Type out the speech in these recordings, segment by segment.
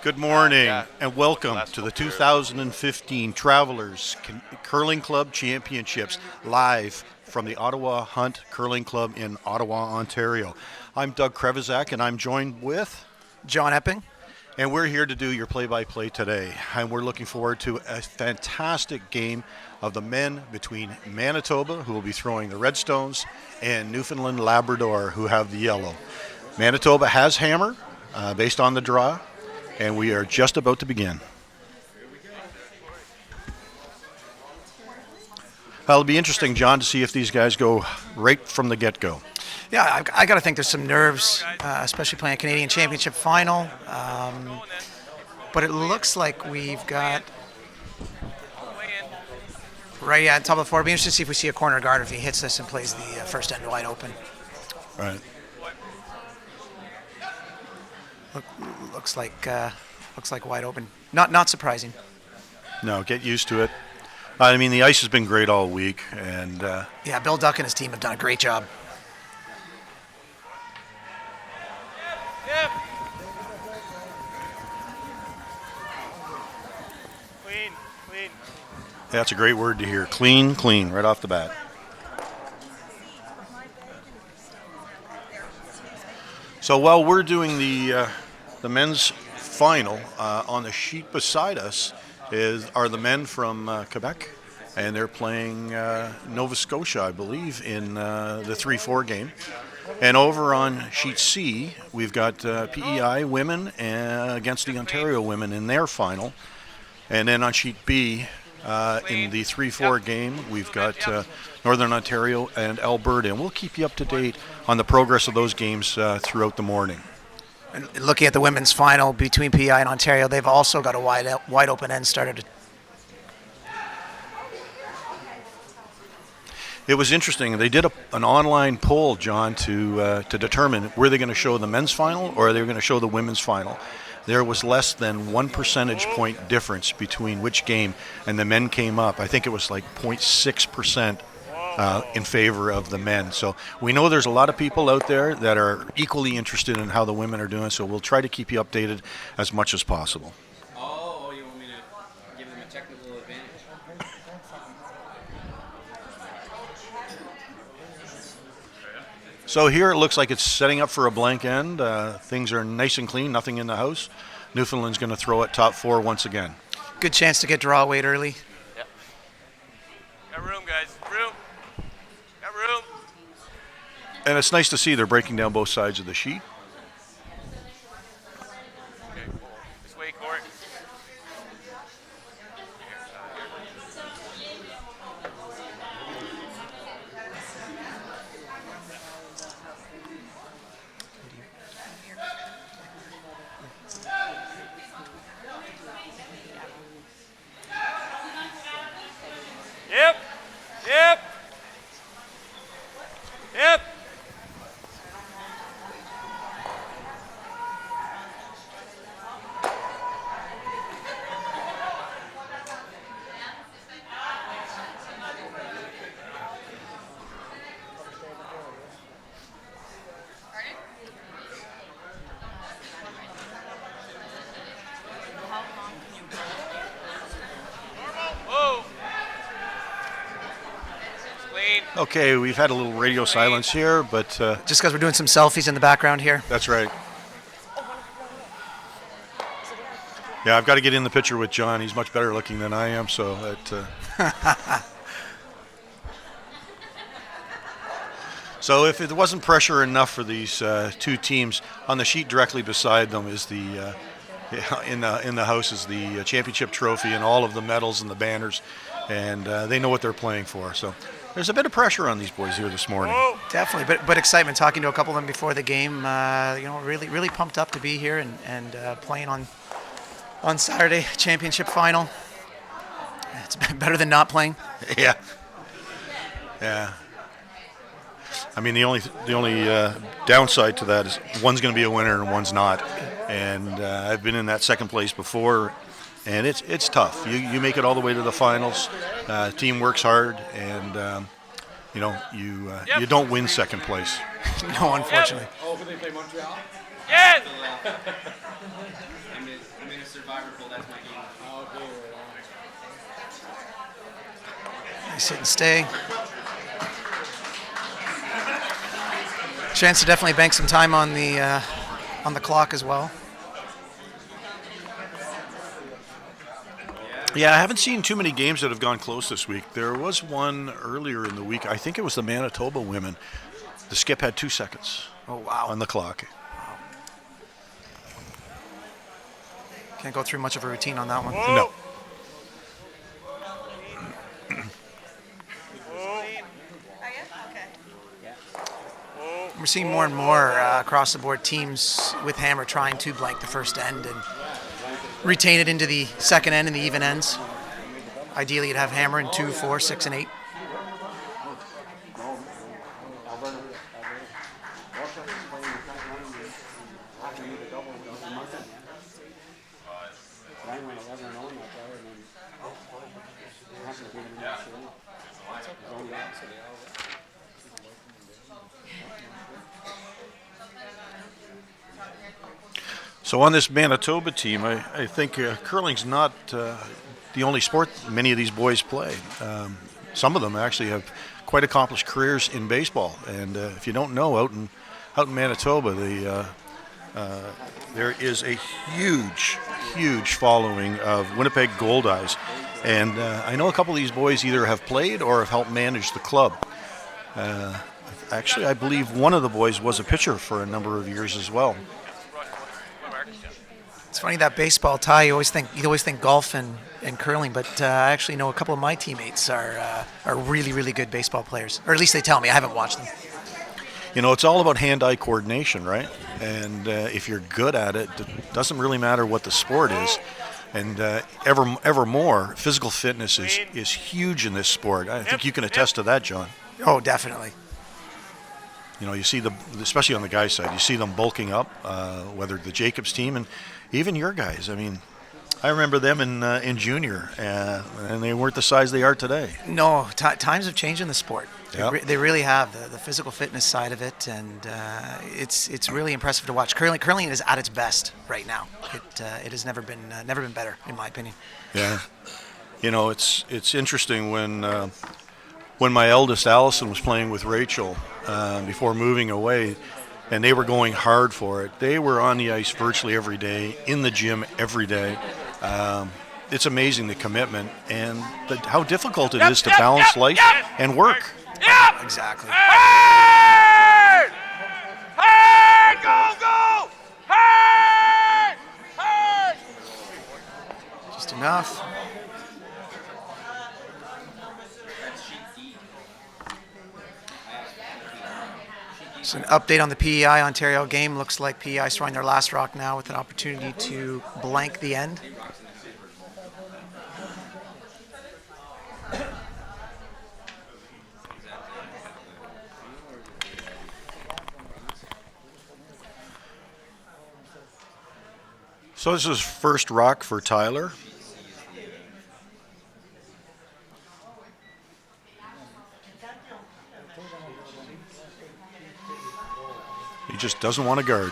Good morning and welcome to the 2015 Travelers Curling Club Championships live from the Ottawa Hunt Curling Club in Ottawa, Ontario. I'm Doug Krevizak and I'm joined with John Epping. And we're here to do your play-by-play today. And we're looking forward to a fantastic game of the men between Manitoba, who will be throwing the red stones, and Newfoundland Labrador, who have the yellow. Manitoba has hammer based on the draw, and we are just about to begin. It'll be interesting, John, to see if these guys go right from the get-go. Yeah, I got to think there's some nerves, especially playing a Canadian Championship final. But it looks like we've got right on top of the floor. It'll be interesting to see if we see a corner guard if he hits this and plays the first end wide open. Right. Looks like wide open. Not surprising. No, get used to it. I mean, the ice has been great all week, and yeah, Bill Duck and his team have done a great job. Yep. Clean. That's a great word to hear. Clean, right off the bat. So while we're doing the men's final, on the sheet beside us are the men from Quebec, and they're playing Nova Scotia, I believe, in the 3-4 game. And over on sheet C, we've got PEI women against the Ontario women in their final. And then on sheet B, in the 3-4 game, we've got Northern Ontario and Alberta. And we'll keep you up to date on the progress of those games throughout the morning. And looking at the women's final between PEI and Ontario, they've also got a wide open end started. It was interesting. They did an online poll, John, to determine were they going to show the men's final or are they going to show the women's final. There was less than 1 percentage point difference between which game, and the men came up. I think it was like 0.6% in favor of the men. So we know there's a lot of people out there that are equally interested in how the women are doing, so we'll try to keep you updated as much as possible. Oh, you want me to give them a technical advantage? So here it looks like it's setting up for a blank end. Things are nice and clean, nothing in the house. Newfoundland's going to throw it top four once again. Good chance to get draw weight early. Yep. Got room, guys. Room. Got room. And it's nice to see they're breaking down both sides of the sheet. Okay, cool. This way, Court. Yep. Whoa. Clean. Okay, we've had a little radio silence here, but Just because we're doing some selfies in the background here. that's right. Yeah, I've got to get in the picture with John. He's much better looking than I am, so that. So if it wasn't pressure enough for these two teams, on the sheet directly beside them is the in the house is the championship trophy and all of the medals and the banners, and they know what they're playing for. So there's a bit of pressure on these boys here this morning. Whoa. Definitely, but excitement. Talking to a couple of them before the game, really pumped up to be here and playing on Saturday championship final. It's better than not playing. Yeah. I mean, the only downside to that is one's going to be a winner and one's not. And I've been in that second place before, and it's tough. You make it all the way to the finals. Team works hard, and you don't win second place. No, unfortunately. Oh, but they play Montreal? Yes. I'm in Survivor pool, that's my game. Nice hit and stay. Chance to definitely bank some time on the clock as well. Yeah, I haven't seen too many games that have gone close this week. There was one earlier in the week. I think it was the Manitoba women. The skip had 2 seconds Oh, wow. on the clock. Can't go through much of a routine on that one. No. We're seeing more and more across the board teams with hammer trying to blank the first end and retain it into the second end and the even ends. Ideally, you'd have hammer in 2, 4, 6, and 8. So on this Manitoba team, I think curling's not the only sport many of these boys play. Some of them actually have quite accomplished careers in baseball. And if you don't know, out in Manitoba, there is a huge following of Winnipeg Goldeyes. And I know a couple of these boys either have played or have helped manage the club. Actually, I believe one of the boys was a pitcher for a number of years as well. It's funny that baseball tie. You always think golf and curling, but I actually know a couple of my teammates are really good baseball players, or at least they tell me. I haven't watched them. You know, it's all about hand-eye coordination, right? And if you're good at it, it doesn't really matter what the sport is. And ever more, physical fitness is huge in this sport. I think you can attest to that, John. Oh, definitely. You know, you see especially on the guys' side, you see them bulking up, whether the Jacobs team and even your guys. I mean, I remember them in junior, and they weren't the size they are today. No, times have changed in the sport. Yep. They really have, the physical fitness side of it, and it's really impressive to watch. Curling is at its best right now. It has never been better, in my opinion. Yeah, you know, it's interesting when my eldest Allison was playing with Rachel before moving away, and they were going hard for it. They were on the ice virtually every day, in the gym every day. It's amazing the commitment and how difficult it is to balance life and work. Exactly. Hard! Hard! Go! Hard! Hard! Just enough. So an update on the PEI Ontario game. Looks like PEI is throwing their last rock now with an opportunity to blank the end. So this is first rock for Tyler. He just doesn't want to guard.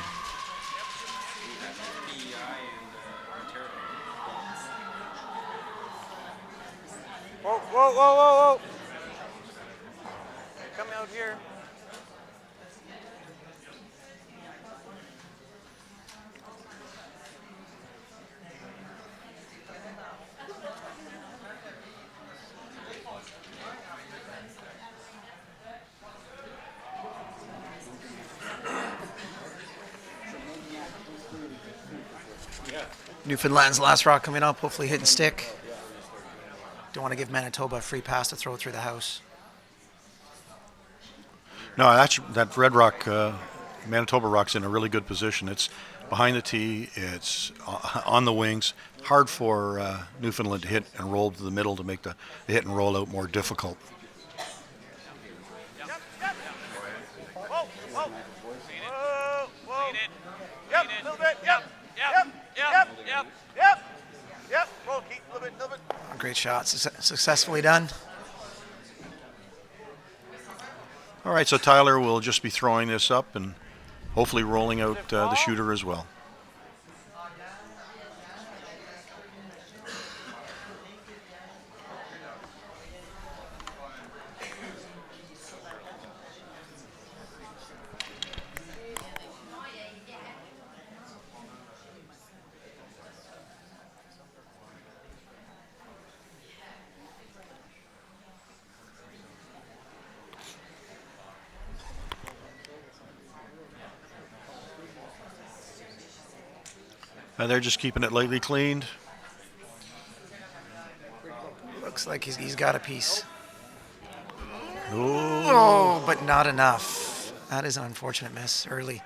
Whoa! Come out here. Newfoundland's last rock coming up, hopefully hit and stick. Don't want to give Manitoba a free pass to throw through the house. No, that red rock, Manitoba rock's in a really good position. It's behind the tee. It's on the wings. Hard for Newfoundland to hit and roll to the middle to make the hit and roll out more difficult. Yep, a little bit. Yep. Roll, keep a little bit. Great shot, successfully done. All right, so Tyler will just be throwing this up and hopefully rolling out the shooter as well. They're just keeping it lightly cleaned. Looks like he's got a piece. Ooh. Oh, but not enough. That is an unfortunate miss early.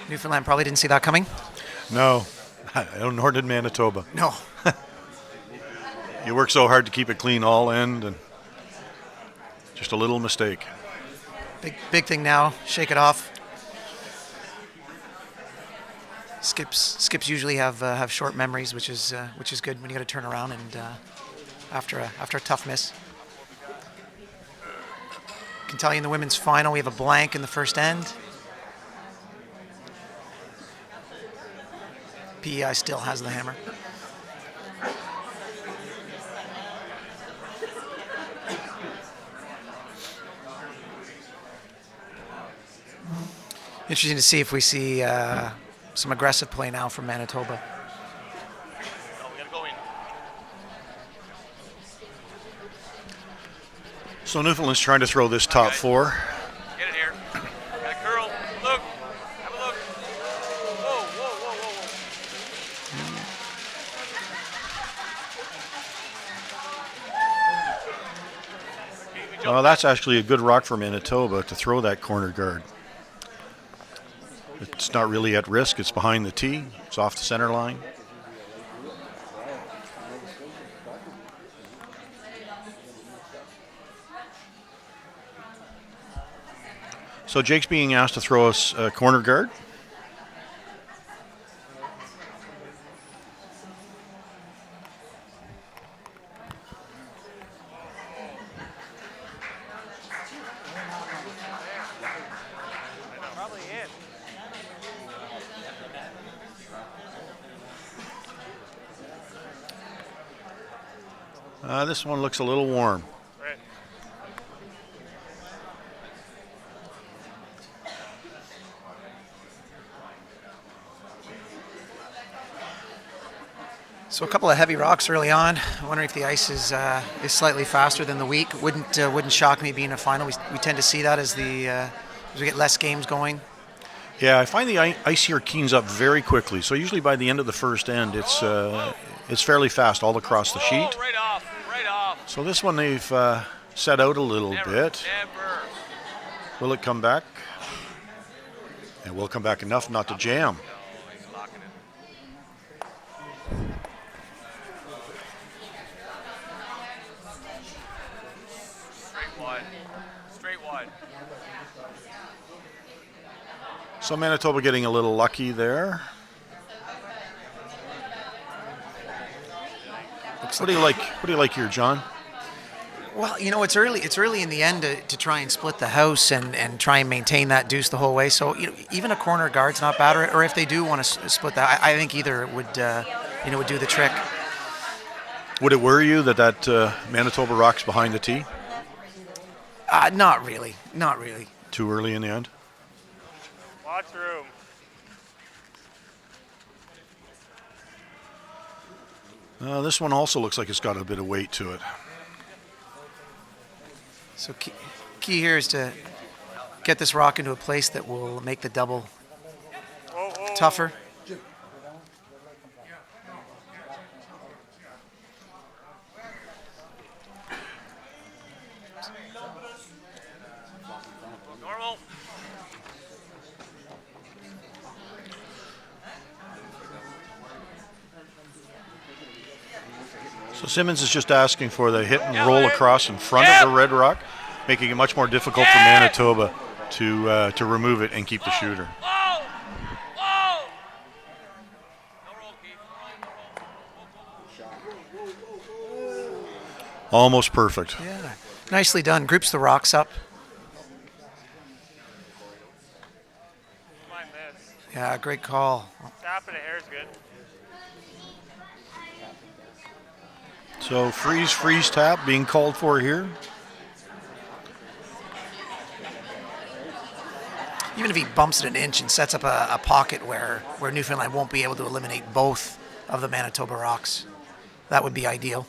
Newfoundland probably didn't see that coming. No, nor did Manitoba. No. You work so hard to keep it clean all end, and just a little mistake. Big thing now. Shake it off. Skips usually have short memories, which is good when you got to turn around and after a tough miss. I can tell you in the women's final we have a blank in the first end. PEI still has the hammer. Interesting to see if we see some aggressive play now from Manitoba. Oh, we gotta go in. So Newfoundland's trying to throw this top four. Get it here. Got a curl. Look. Have a look. Whoa, whoa, whoa, whoa, whoa. Okay, we jump. Well, that's actually a good rock for Manitoba to throw that corner guard. It's not really at risk. It's behind the tee. It's off the center line. So Jake's being asked to throw us a corner guard. Probably in. This one looks a little warm. Right. So a couple of heavy rocks early on. I'm wondering if the ice is slightly faster than the week. Wouldn't shock me being a final. We tend to see that as we get less games going. Yeah, I find the ice here keens up very quickly. So usually by the end of the first end, it's fairly fast all across the sheet. Oh, right off. Right off. So this one they've set out a little Never. bit. Never. Will it come back? It will come back enough not to jam. No, he's locking it. Straight wide. Straight wide. So Manitoba getting a little lucky there. What do you like? What do you like here, John? Well, it's early. It's early in the end to try and split the house and try and maintain that deuce the whole way. So even a corner guard's not bad. Or if they do want to split that, I think either would do the trick. Would it worry you that Manitoba rock's behind the tee? Not really. Not really. Too early in the end? Watch room. This one also looks like it's got a bit of weight to it. So key here is to get this rock into a place that will make the double Whoa, whoa, tougher. Normal. So Simmons is just asking for the hit and roll across in front of the red rock, making it much more difficult for Manitoba to remove it and keep the shooter. Whoa! Whoa! No roll, Keith. Almost perfect. Yeah, nicely done. Groups the rocks up. Might miss. Yeah, great call. Tapping it here is good. So freeze tap being called for here. Even if he bumps it an inch and sets up a pocket where Newfoundland won't be able to eliminate both of the Manitoba rocks, that would be ideal.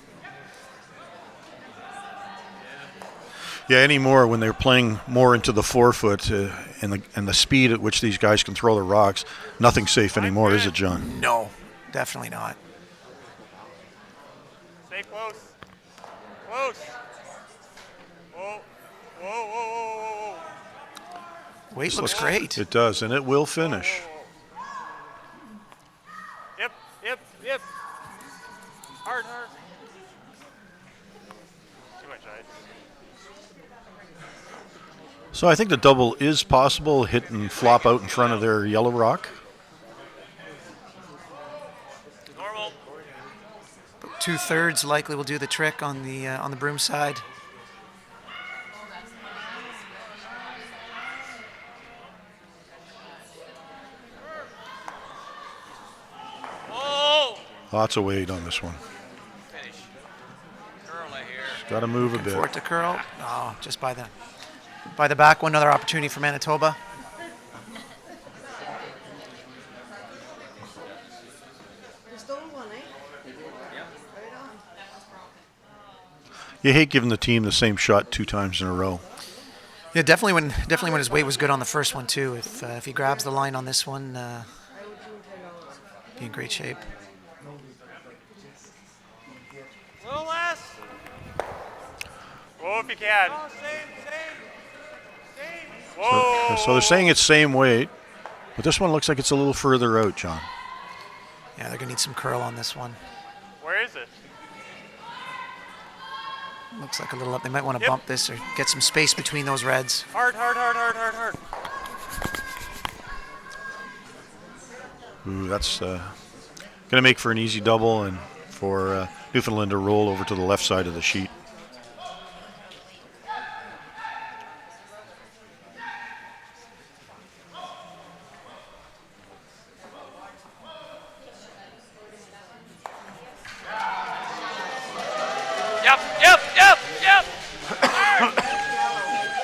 Yeah, anymore when they're playing more into the forefoot and the speed at which these guys can throw the rocks, nothing's safe anymore, is it, John? No, definitely not. Stay close. Close. Whoa. Whoa, whoa, whoa, whoa, whoa. Weight looks great. It does, and it will finish. Yep, yep, yep. Hard, hard. Too much ice. So I think the double is possible, hit and flop out in front of their yellow rock. Normal. 2/3 likely will do the trick on the broom side. Oh! Lots of weight on this one. Finish. Curl it here. Got to move a Looking for it bit. to curl. Oh, just by the back one. Another opportunity for Manitoba. You stole one, eh? Right on. You hate giving the team the same shot 2 times in a row. Yeah, definitely when his weight was good on the first one too. If he grabs the line on this one, be in great shape. A little less. Whoa, if you can. Whoa. So they're saying it's same weight, but this one looks like it's a little further out, John. Yeah, they're gonna need some curl on this one. Where is it? Looks like a little up. They might want to Yep. bump this or get some space between those reds. Hard, hard, hard, hard, hard, hard. Ooh, that's going to make for an easy double and for Newfoundland to roll over to the left side of the sheet. Yep, yep, yep, yep. Hard.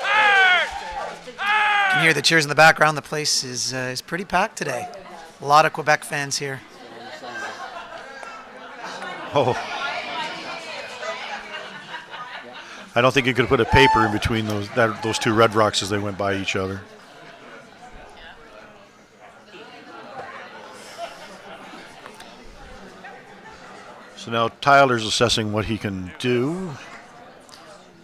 Hard. You Hard. can hear the cheers in the background. The place is pretty packed today. A lot of Quebec fans here. Oh. I don't think you could put a paper in between those 2 red rocks as they went by each other. So now Tyler's assessing what he can do.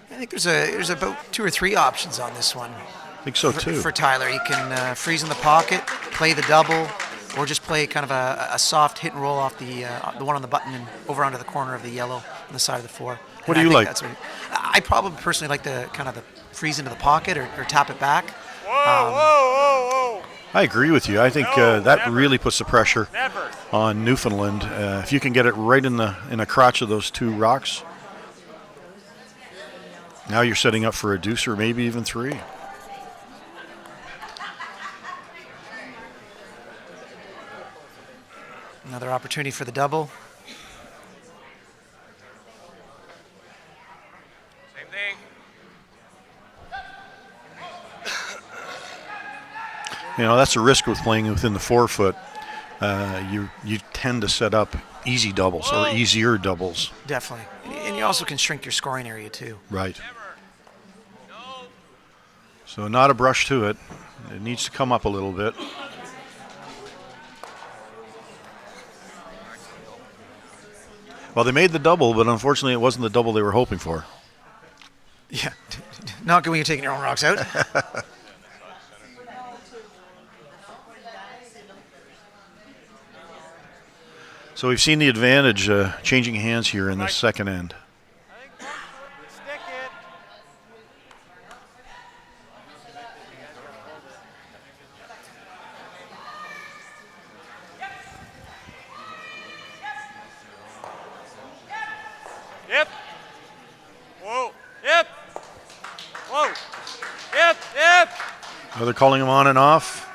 I think there's about 2 or 3 options on this one. I think so too. For Tyler, he can freeze in the pocket, play the double, or just play kind of a soft hit and roll off the one on the button and over onto the corner of the yellow on the side of the 4. What And do you I think like? That's I probably personally like the kind of the freeze into the pocket or tap it back. Whoa, whoa, whoa, whoa. I agree with you. I think No, that never. really puts the pressure Never. on Newfoundland. If you can get it right in the crotch of those 2 rocks, now you're setting up for a deuce or maybe even 3. Another opportunity for the double. Same thing. You know, that's a risk with playing within the forefoot. You tend to set up easy doubles or easier doubles. Definitely. And you also can shrink your scoring area too. Right. Never. No. So not a brush to it. It needs to come up a little bit. Well, they made the double, but unfortunately it wasn't the double they were hoping for. Yeah. Not good when you're taking your own rocks out. So we've seen the advantage changing hands here in the second end. I think stick it. Yep. Whoa. Yep. Whoa. Yep. Yep. Are they calling him on and off?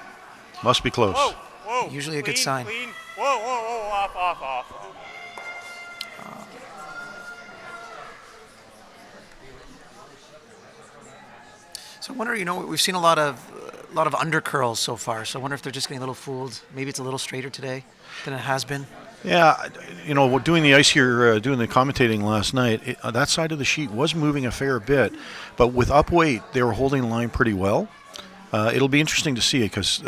Must be close. Whoa. Whoa. Usually a good Clean, sign. Clean. Whoa. Whoa. Whoa. Off. Off. Off. So I wonder, we've seen a lot of undercurls so far. So I wonder if they're just getting a little fooled. Maybe it's a little straighter today than it has been. Yeah, doing the ice here, doing the commentating last night, that side of the sheet was moving a fair bit, but with up weight, they were holding the line pretty well. It'll be interesting to see because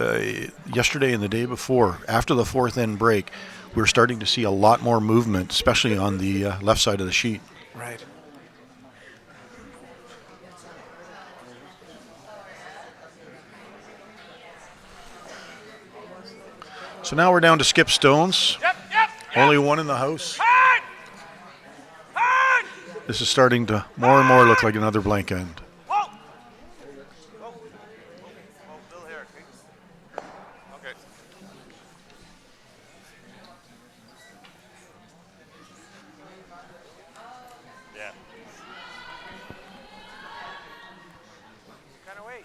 yesterday and the day before, after the fourth end break, we're starting to see a lot more movement, especially on the left side of the sheet. Right. So now we're down to Skip Stones. Yep. Only one in the house. Hard! Hard! This is starting to more and more look like another blank end. Whoa! Whoa, Bill here. Okay. Yeah. Kind of wait.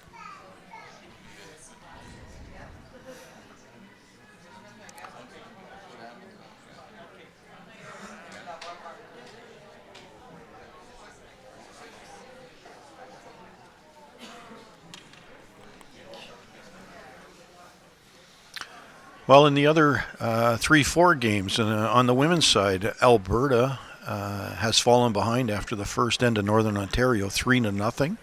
Well, in the other 3-4 games, on the women's side, Alberta has fallen behind after the first end of Northern Ontario, 3-0.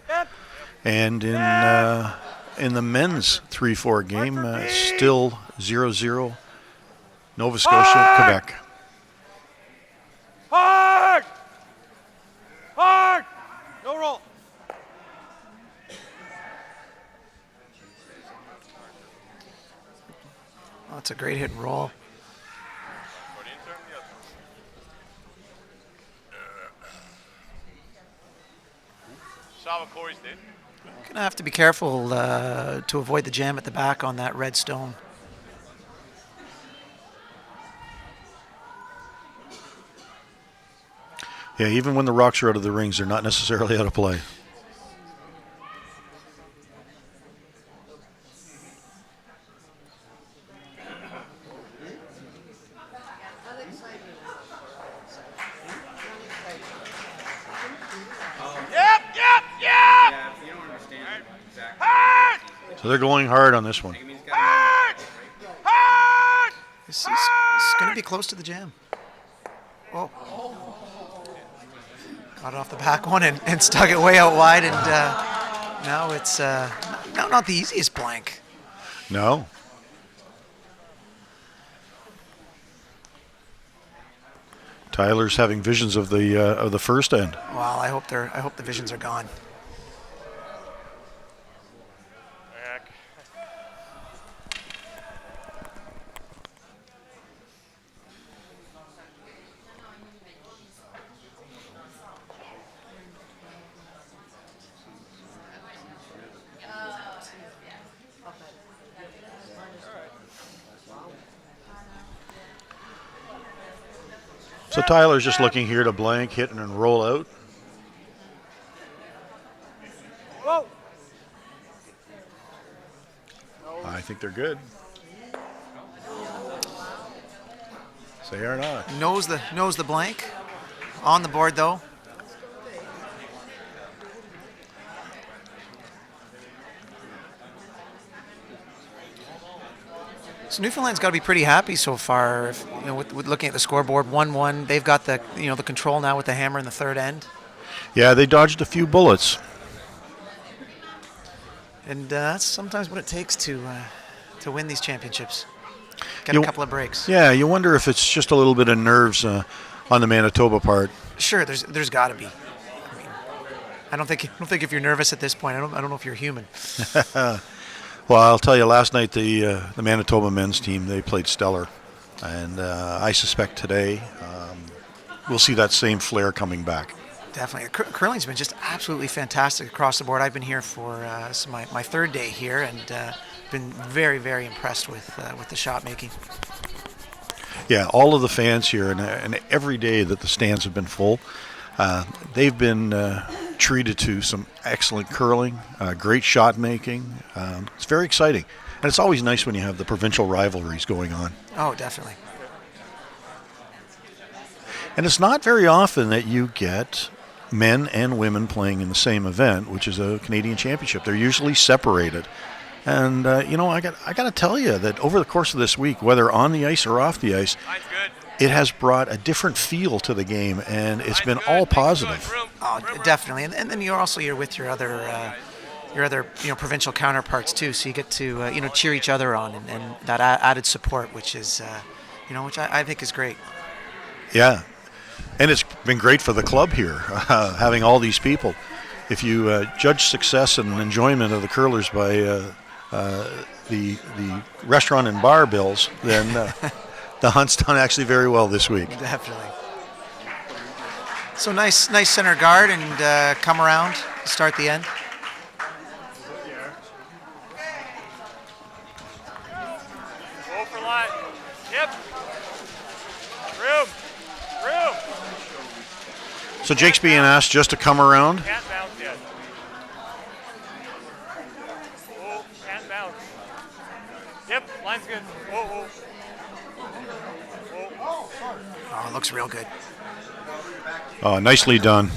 And in the men's 3-4 game, still 0-0, Nova Scotia, Quebec. Hard! Hard! No roll. Oh, it's a great hit and roll. Saw what Corey's did. Gonna have to be careful to avoid the jam at the back on that red stone. Yeah, even when the rocks are out of the rings, they're not necessarily out of play. Yep! Yeah, if you don't understand exactly. Hard! So they're going hard on this one. I mean, he's got Hard! Hard! This is going to be close to the jam. Whoa. Got it off the back one and stuck it way out wide, and now it's not the easiest blank. No. Tyler's having visions of the first end. Well, I hope the visions are gone. Heck. So Tyler's just looking here to blank, hit, and roll out. Whoa! I think they're good. They are not. Knows the blank. On the board though. So Newfoundland's got to be pretty happy so far. If, with looking at the scoreboard, 1-1. They've got the the control now with the hammer in the third end, Yeah, they dodged a few bullets. and that's sometimes what it takes to win these championships. Get You- a couple of breaks. Yeah, you wonder if it's just a little bit of nerves on the Manitoba part. Sure, there's got to be. I mean, I don't think if you're nervous at this point, I don't know if you're human. Well, I'll tell you, last night the Manitoba men's team, they played stellar. And I suspect today we'll see that same flair coming back. Definitely, curling's been just absolutely fantastic across the board. I've been here for my third day here, and been very, very impressed with the shot making. Yeah, all of the fans here, and every day that the stands have been full, they've been treated to some excellent curling, great shot making. It's very exciting. And it's always nice when you have the provincial rivalries going on. Oh, definitely. And it's not very often that you get men and women playing in the same event, which is a Canadian championship. They're usually separated. And, I got to tell you that over the course of this week, whether on the ice or off the ice, Mine's good. it has brought a different feel to the game, and it's been all positive. Oh, definitely. And then you're with your other provincial counterparts too, so you get to cheer each other on, and that added support, which is which I think is great. Yeah, and it's been great for the club here, having all these people. If you judge success and enjoyment of the curlers by the restaurant and bar bills, then the Hunt's done actually very well this week. Definitely. So nice center guard, and come around to start the end. Go for line. Yep. Room. So Jake's being asked just to come around. Can't bounce yet. Oh, can't bounce. Yep, line's good. Whoa. Oh, it looks real good. Oh, nicely done.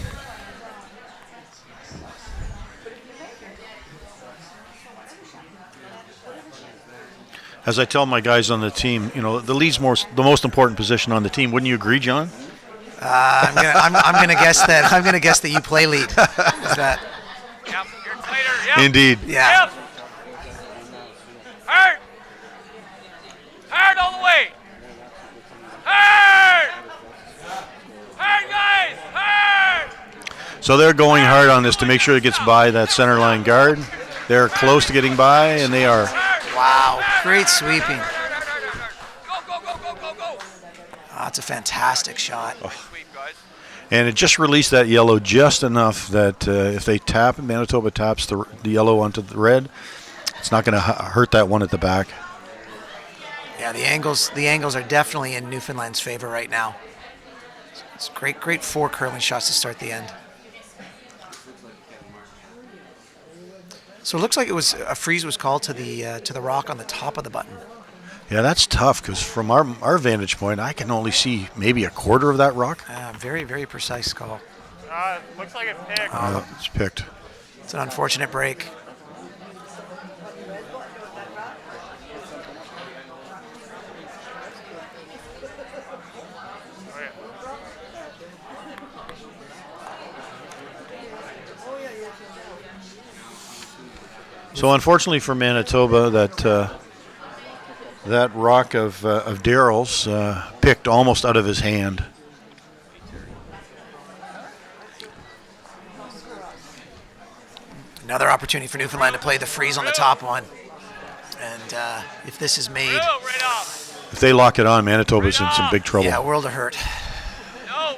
As I tell my guys on the team, the lead's the most important position on the team. Wouldn't you agree, John? I'm gonna guess that. I'm gonna guess that you play lead. Is that? Yep, you're tighter. Yep. Indeed. Yeah. Yep. Hard all the way. Hard, guys. Hard. So they're going hard on this to make sure it gets by that center line guard. They're close to getting by, and they are. Wow, great sweeping. Go. Oh, that's a fantastic shot. Sweep, guys. And it just released that yellow just enough that if they tap, Manitoba taps the yellow onto the red, it's not going to hurt that one at the back. Yeah, the angles are definitely in Newfoundland's favor right now. It's great 4 curling shots to start the end. So it looks like a freeze was called to the rock on the top of the button. Yeah, that's tough because from our vantage point, I can only see maybe a quarter of that rock. Very, very precise call. Looks like it's picked. It's picked. It's an unfortunate break. So unfortunately for Manitoba, that rock of Darrell's picked almost out of his hand. Another opportunity for Newfoundland to play the freeze on the top one. And if this is made, Right off. If they lock it on, Manitoba's in some big trouble. yeah, world of hurt. No,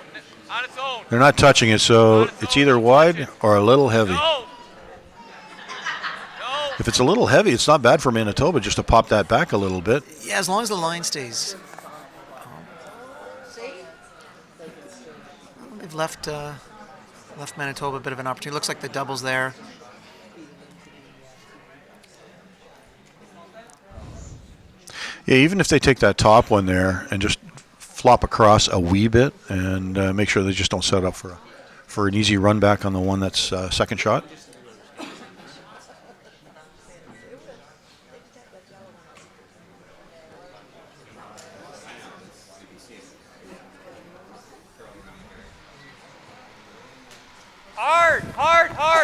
on its own. They're not touching it, so it's either wide or a little heavy. No. If it's a little heavy, it's not bad for Manitoba just to pop that back a little bit. Yeah, as long as the line stays. They've left Manitoba a bit of an opportunity. Looks like the double's there. Yeah, even if they take that top one there and just flop across a wee bit and make sure they just don't set up for an easy run back on the one that's second shot.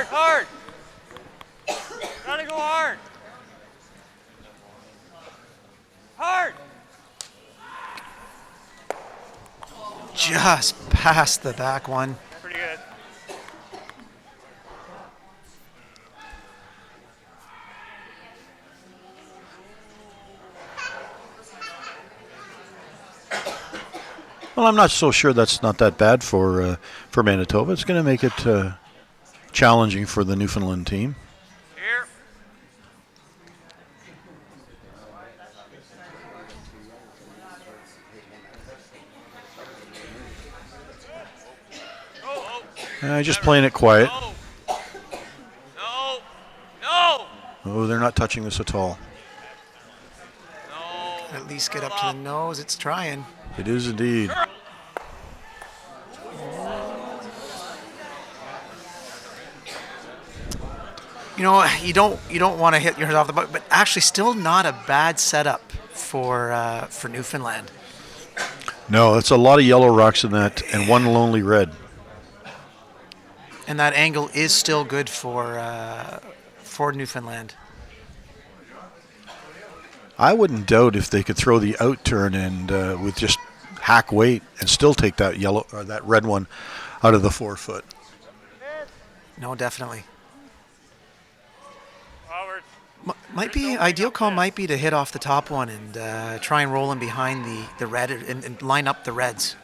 Hard. Gotta go hard. Hard. Just past the back one. Pretty good. Well, I'm not so sure that's not that bad for Manitoba. It's going to make it challenging for the Newfoundland team. Here. Just playing it quiet. No. Oh, they're not touching this at all. At least get up to the nose. It's trying. It is indeed. You know, you don't want to hit yours off the butt, but actually, still not a bad setup for Newfoundland. No, that's a lot of yellow rocks in that, and one lonely red. And that angle is still good for Newfoundland. I wouldn't doubt if they could throw the out turn and with just hack weight and still take that yellow or that red one out of the 4 foot. No, definitely. Forward. Might be ideal call. Might be to hit off the top one and try and roll in behind the red and line up the reds.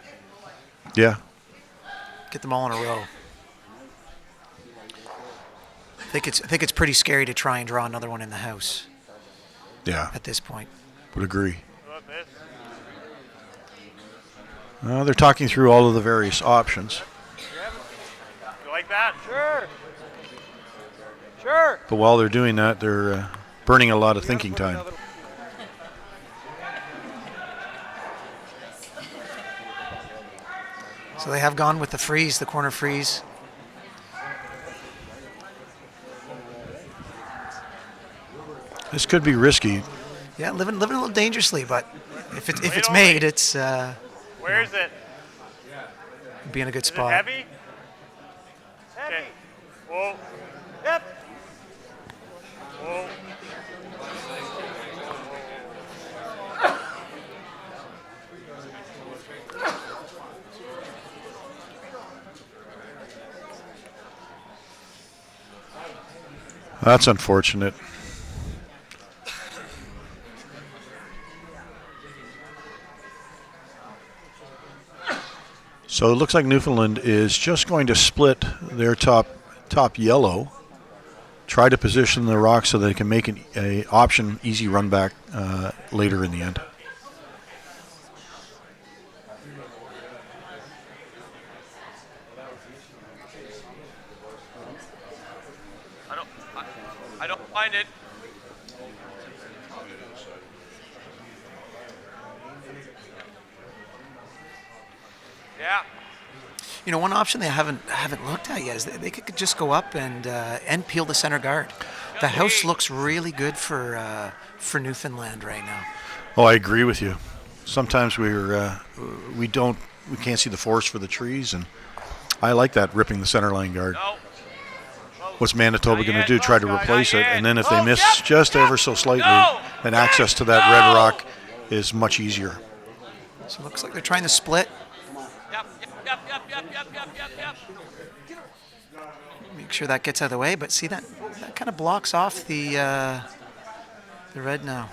Yeah. Get them all in a row. I think it's pretty scary to try and draw another one in the house Yeah. at this point. Would agree. Look, miss. They're talking through all of the various options, You like that? Sure. Sure. but while they're doing that, they're burning a lot of thinking time. So they have gone with the freeze, the corner freeze. This could be risky. Yeah, living a little dangerously, but if it's made, it's Where is it? be in a good Is it spot. heavy? Okay. Whoa. Yep. Whoa. That's unfortunate. So it looks like Newfoundland is just going to split their top yellow, try to position the rock so they can make an option easy run back later in the end. I don't find it. Yeah. You know, one option they haven't looked at yet is they could just go up and peel the center guard. The house looks really good for Newfoundland right now. Oh, I agree with you. Sometimes we can't see the forest for the trees, and I like that ripping the center line guard. No. What's Manitoba going to do? Try to replace it, and then if they Oh, miss yep, just yep, ever so slightly, no, then access to that no. red rock is much easier. So it looks like they're trying to split. Yep. Make sure that gets out of the way, but see that kind of blocks off the red now.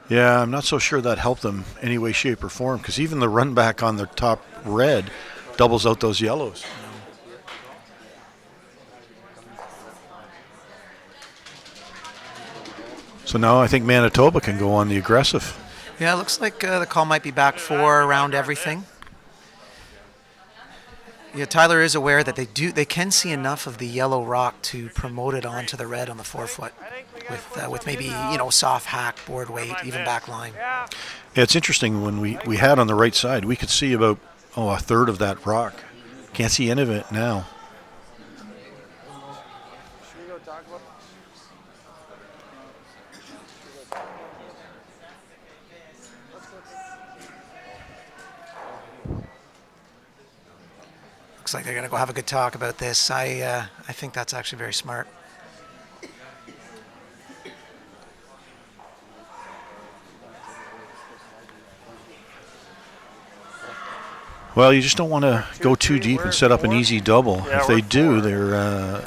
Yeah, I'm not so sure that helped them any way, shape, or form, because even the run back on the top red doubles out those yellows. So now I think Manitoba can go on the aggressive. Yeah, it looks like the call might be back 4 around everything. Yeah, Tyler is aware that they can see enough of the yellow rock to promote it onto the red on the 4 foot with maybe soft hack, board weight, even back line. Yeah. Yeah, it's interesting when we had on the right side, we could see about a third of that rock. Can't see any of it now. Looks like they're gonna go have a good talk about this. I think that's actually very smart. Well, you just don't want to go too deep and set up an easy double. Yeah, If they we're do, 4. they're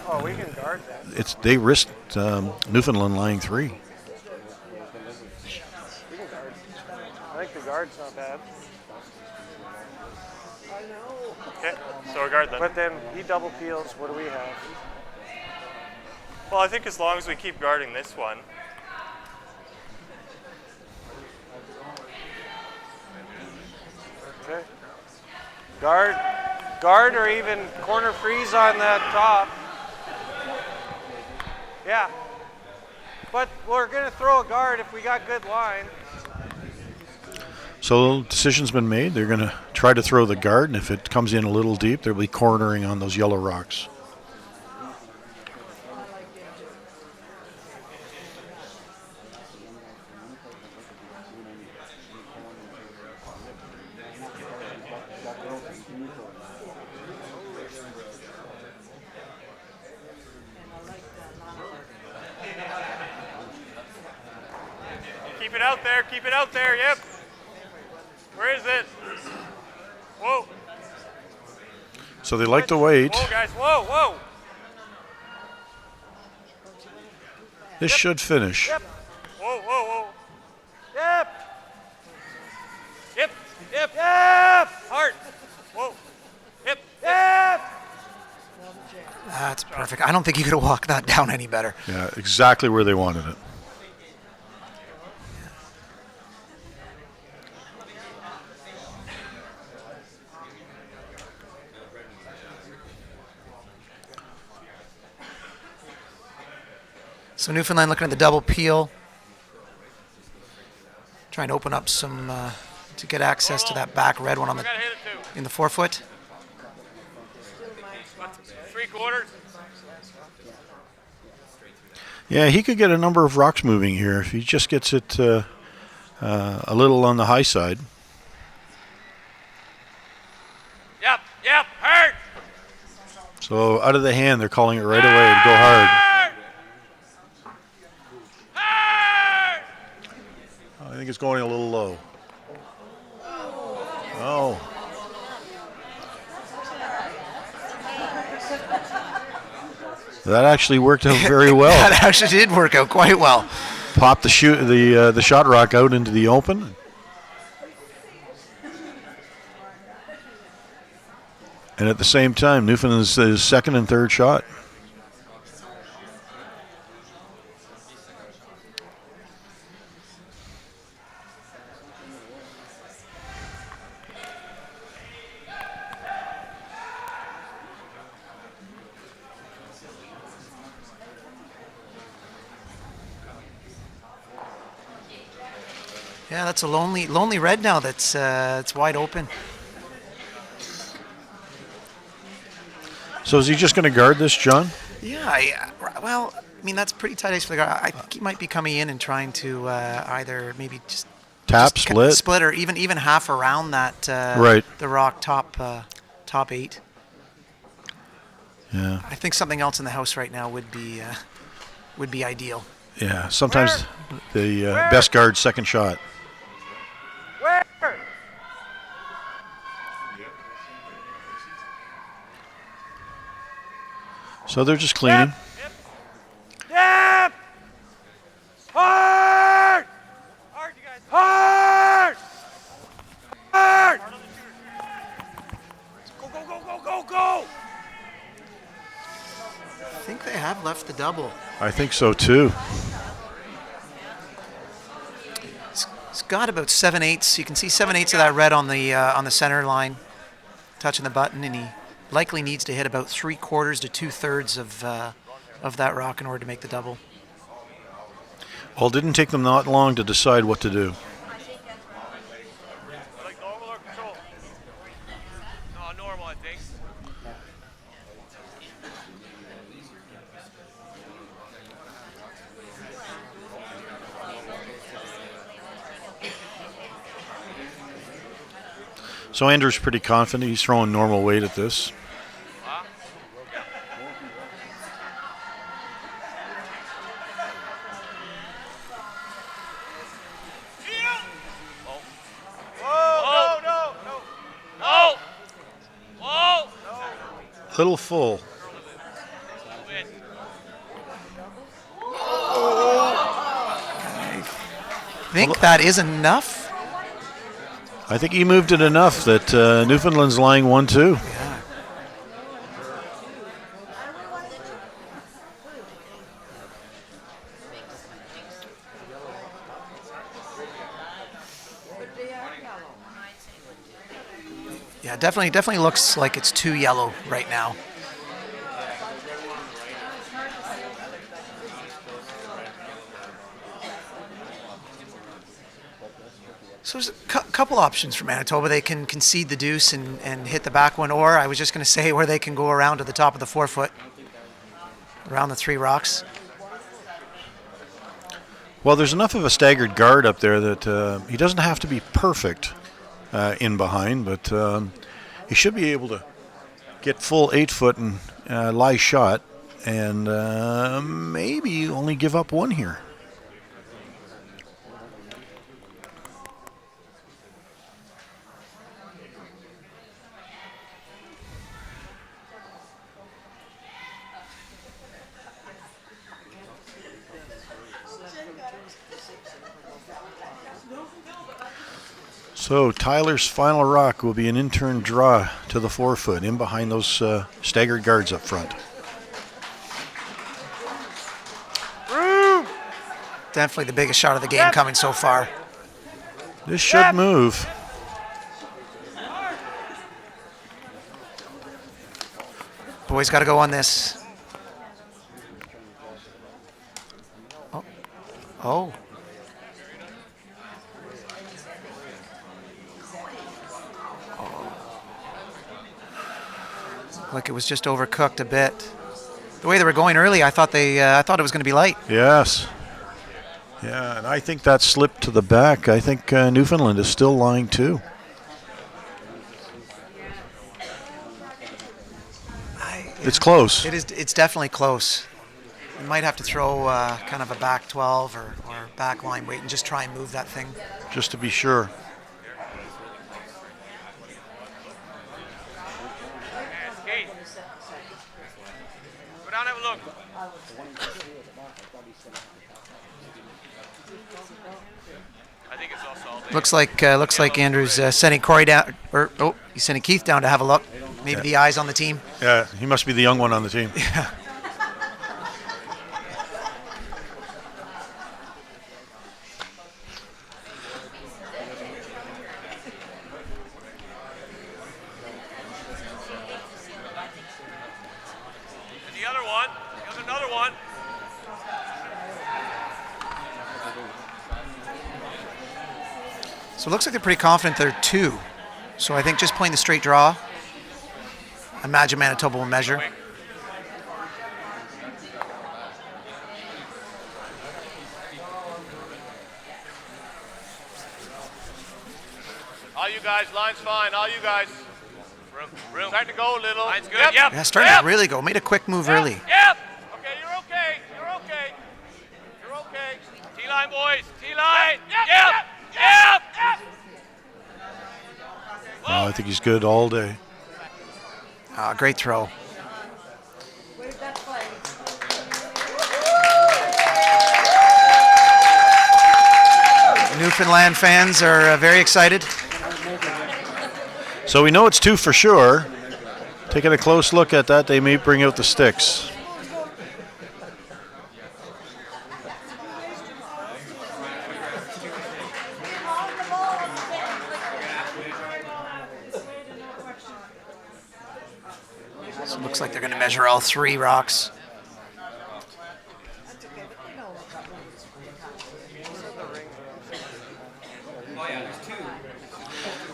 Oh, we can guard that. they risked Newfoundland lying 3. I think the guard's not bad. I know. Okay, so we guard them. But then he double peels. What do we have? Well, I think as long as we keep guarding this one. Okay. Guard, or even corner freeze on that top. Yeah. But we're gonna throw a guard if we got good line. So decision's been made. They're going to try to throw the guard, and if it comes in a little deep, they'll be cornering on those yellow rocks. Keep it out there. Keep it out there. Yep. Where is it? Whoa. So they like to wait. Whoa, guys. Whoa, whoa. This should finish. Yep. Whoa, whoa, whoa. Yep. Yep. Yep. Yep. Hard. Whoa. Yep. Yep. That's perfect. I don't think you could have walked that down any better. Yeah, exactly where they wanted it. So Newfoundland looking at the double peel. Trying to open up some, to get access to that back red one on the Gotta hit it too. in the forefoot. 3/4. Yeah, he could get a number of rocks moving here if he just gets it a little on the high side. Yep. Yep. Hard. So out of the hand, they're calling it right away to go hard. Hard. Hard. I think it's going a little low. Oh. That actually worked out very well. That actually did work out quite well. Popped the shot rock out into the open. And at the same time, Newfoundland's his second and third shot. Yeah, that's a lonely red now. That's it's wide open. So is he just going to guard this, John? Yeah, well, I mean that's pretty tight ice for the guard. I think he might be coming in and trying to either maybe just Tap, just split? split, or even half around that Right. the rock top 8. Yeah. I think something else in the house right now would be ideal. Yeah. Sometimes the best guard second shot. Where? So they're just cleaning. Yep. Hard. Hard, you guys. Hard. Hard. Go, go, go, go, go, go. I think they have left the double. I think so too. It's got about 7/8. You can see 7/8 of that red on the center line, touching the button, and he likely needs to hit about 3/4 to 2/3 of that rock in order to make the double. Well, it didn't take them not long to decide what to do. Like normal or control? No, normal, I think. So Andrew's pretty confident. He's throwing normal weight at this. Whoa, no, no, no. Whoa. Little full. Win. I think that is enough. I think he moved it enough that Newfoundland's lying 1-2. Yeah. Yeah, definitely looks like it's too yellow right now. So there's a couple options for Manitoba. They can concede the deuce and hit the back one, or I was just going to say where they can go around to the top of the forefoot, around the 3 rocks. Well, there's enough of a staggered guard up there that he doesn't have to be perfect in behind, but he should be able to get full 8-foot and lie shot and maybe only give up one here. So Tyler's final rock will be an in-turn draw to the 4-foot, in behind those staggered guards up front. Definitely the biggest shot of the game coming so far. This should move. Boys got to go on this. Oh. Oh. Like it was just overcooked a bit. The way they were going early, I thought it was going to be light. Yes. Yeah, and I think that slipped to the back. I think Newfoundland is still lying too. It's close. It is. It's definitely close. You might have to throw kind of a back 12 or back line weight and just try and move that thing. Just to be sure. Go down and have a look. I think it's all salty. Looks like Andrew's sending Corey down, or he's sending Keith down to have a look. Maybe the eyes on the team. Yeah, he must be the young one on the team. Yeah. And the other one. There's another one. So it looks like they're pretty confident they're 2. So I think just playing the straight draw. Imagine Manitoba will measure. All you guys, line's fine. All you guys. Room. Starting to go a little. Line's good. Yep. Yeah, starting to really go. Made a quick move early. Yep. Okay, you're okay. You're okay. You're okay. T-line, boys. T-line. Yep. Yep. Oh, I think he's good all day. Great throw. Where's that flag? Newfoundland fans are very excited. So we know it's 2 for sure. Taking a close look at that, they may bring out the sticks. So it looks like they're going to measure all 3 rocks.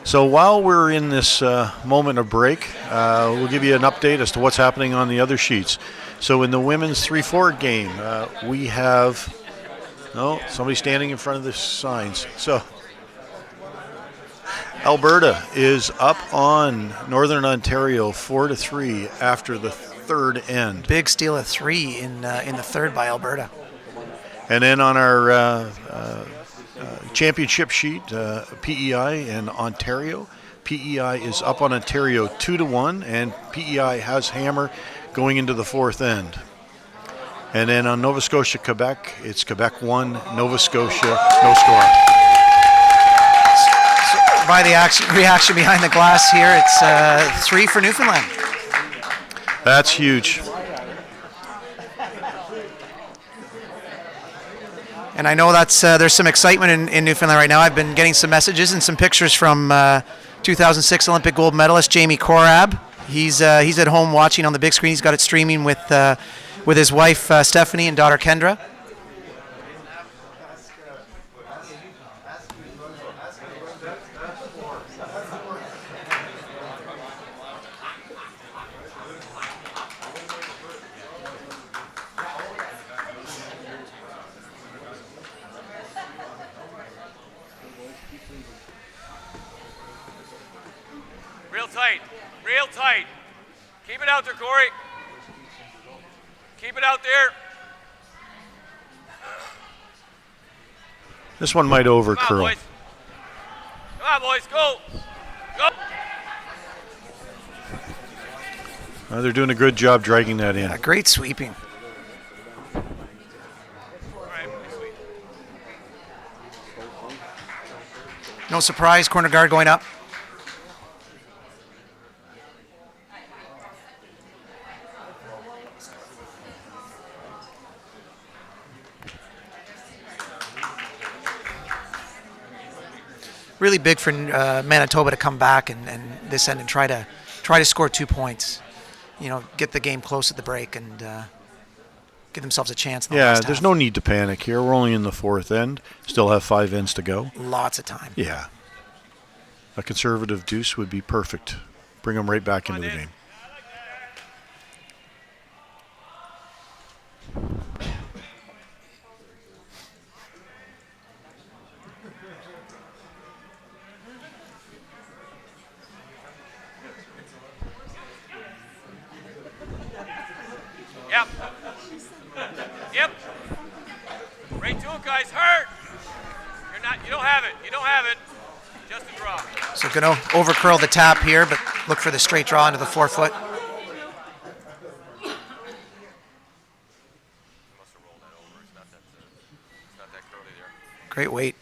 So while we're in this moment of break, we'll give you an update as to what's happening on the other sheets. So in the women's 3-4 game, we have somebody standing in front of the signs. So Alberta is up on Northern Ontario 4-3 after the 3rd end. Big steal of 3 in the 3rd by Alberta. And then on our championship sheet, PEI and Ontario. PEI is up on Ontario 2-1, and PEI has hammer going into the 4th end. And then on Nova Scotia, Quebec, it's Quebec 1, Nova Scotia, no score. So by the reaction behind the glass here, it's 3 for Newfoundland. That's huge. And I know that's there's some excitement in Newfoundland right now. I've been getting some messages and some pictures from 2006 Olympic gold medalist Jamie Korab. He's at home watching on the big screen. He's got it streaming with his wife Stephanie and daughter Kendra. Real tight. Keep it out there, Corey. Keep it out there. This one might over Come on, curl. boys. Come on, boys, go. Go. They're doing a good job dragging that in. Great sweeping. All right, sweet. No surprise, corner guard going up. Really big for Manitoba to come back and this end and try to score 2 points. You know, get the game close at the break and give themselves a chance. In the Yeah, last there's half. no need to panic here. We're only in the fourth end. Still have 5 ends to go. Lots of time. Yeah. A conservative deuce would be perfect. Bring them right back into the game. Yep. Yep. Right to it, guys. Hurt. You don't have it. You don't have it. Just a draw. So going to over curl the tap here, but look for the straight draw into the 4-foot. Must have rolled that over. It's not that curly there. Great weight.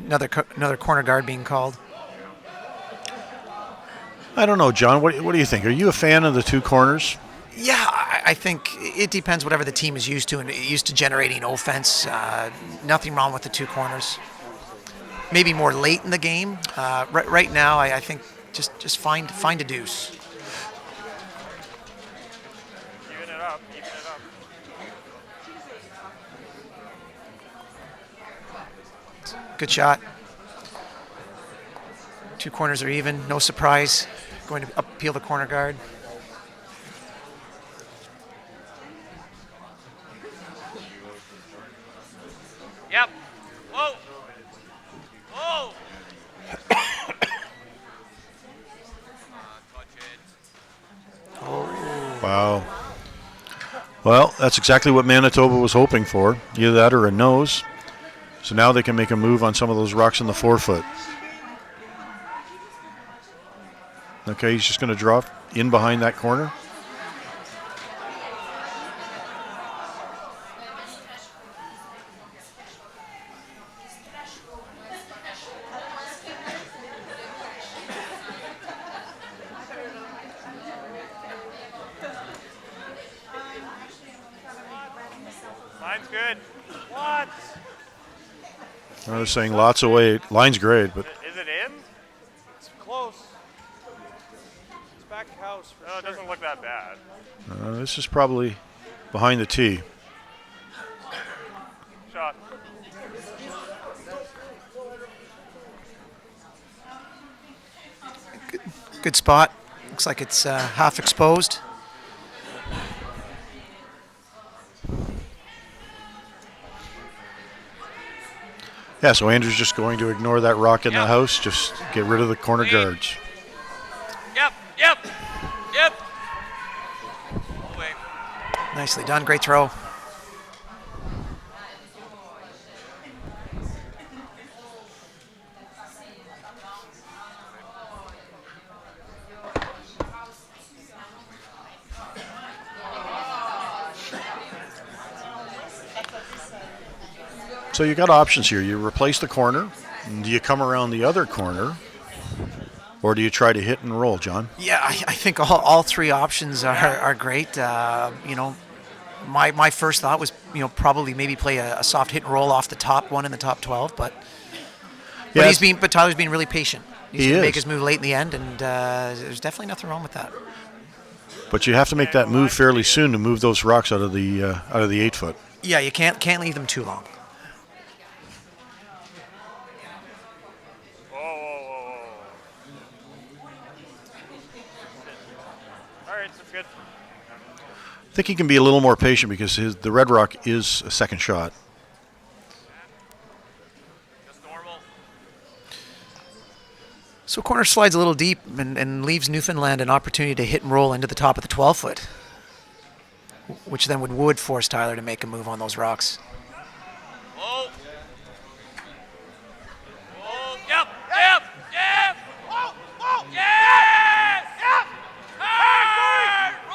Another corner guard being called. I don't know, John. What do you think? Are you a fan of the 2 corners? Yeah, I think it depends whatever the team is used to and used to generating offense. Nothing wrong with the 2 corners. Maybe more late in the game. Right now, I think just find a deuce. Even it up. Even it up. Good shot. 2 corners are even. No surprise. Going to upfield the corner guard. Yep. Whoa. Whoa. Touch it. Wow. Well, that's exactly what Manitoba was hoping for. Either that or a nose. So now they can make a move on some of those rocks in the 4-foot. Okay, he's just going to drop in behind that corner. Line's good. What? I was saying lots of weight. Line's great, but Is it in? It's close. It's back house for No, it sure. doesn't look that bad. this is probably behind the tee. Shot. Good spot. Looks like it's half exposed. Yeah, so Andrew's just going to ignore that rock in the Yep. house, just get rid of the corner Lead. guards. Yep. Yep. Yep. All the way. Nicely done. Great throw. So you got options here. You replace the corner. Do you come around the other corner? Or do you try to hit and roll, John? Yeah, I think all 3 options are great. You know, my first thought was, you know, probably maybe play a soft hit and roll off the top one in the top 12, but Yeah, but Tyler's being really patient. He's He going to make is. his move late in the end, and there's definitely nothing wrong with that. but you have to make that move fairly soon to move those rocks out of the 8-foot. Yeah, you can't leave them too long. Whoa, whoa, whoa, whoa. All right, that's good. I think he can be a little more patient because the red rock is a second shot. Just normal. So corner slides a little deep and leaves Newfoundland an opportunity to hit and roll into the top of the 12-foot, which then would force Tyler to make a move on those rocks. Whoa. Whoa. Yep. Yep. Yep. Whoa. Whoa. Yes. Yep. Hey, Corey.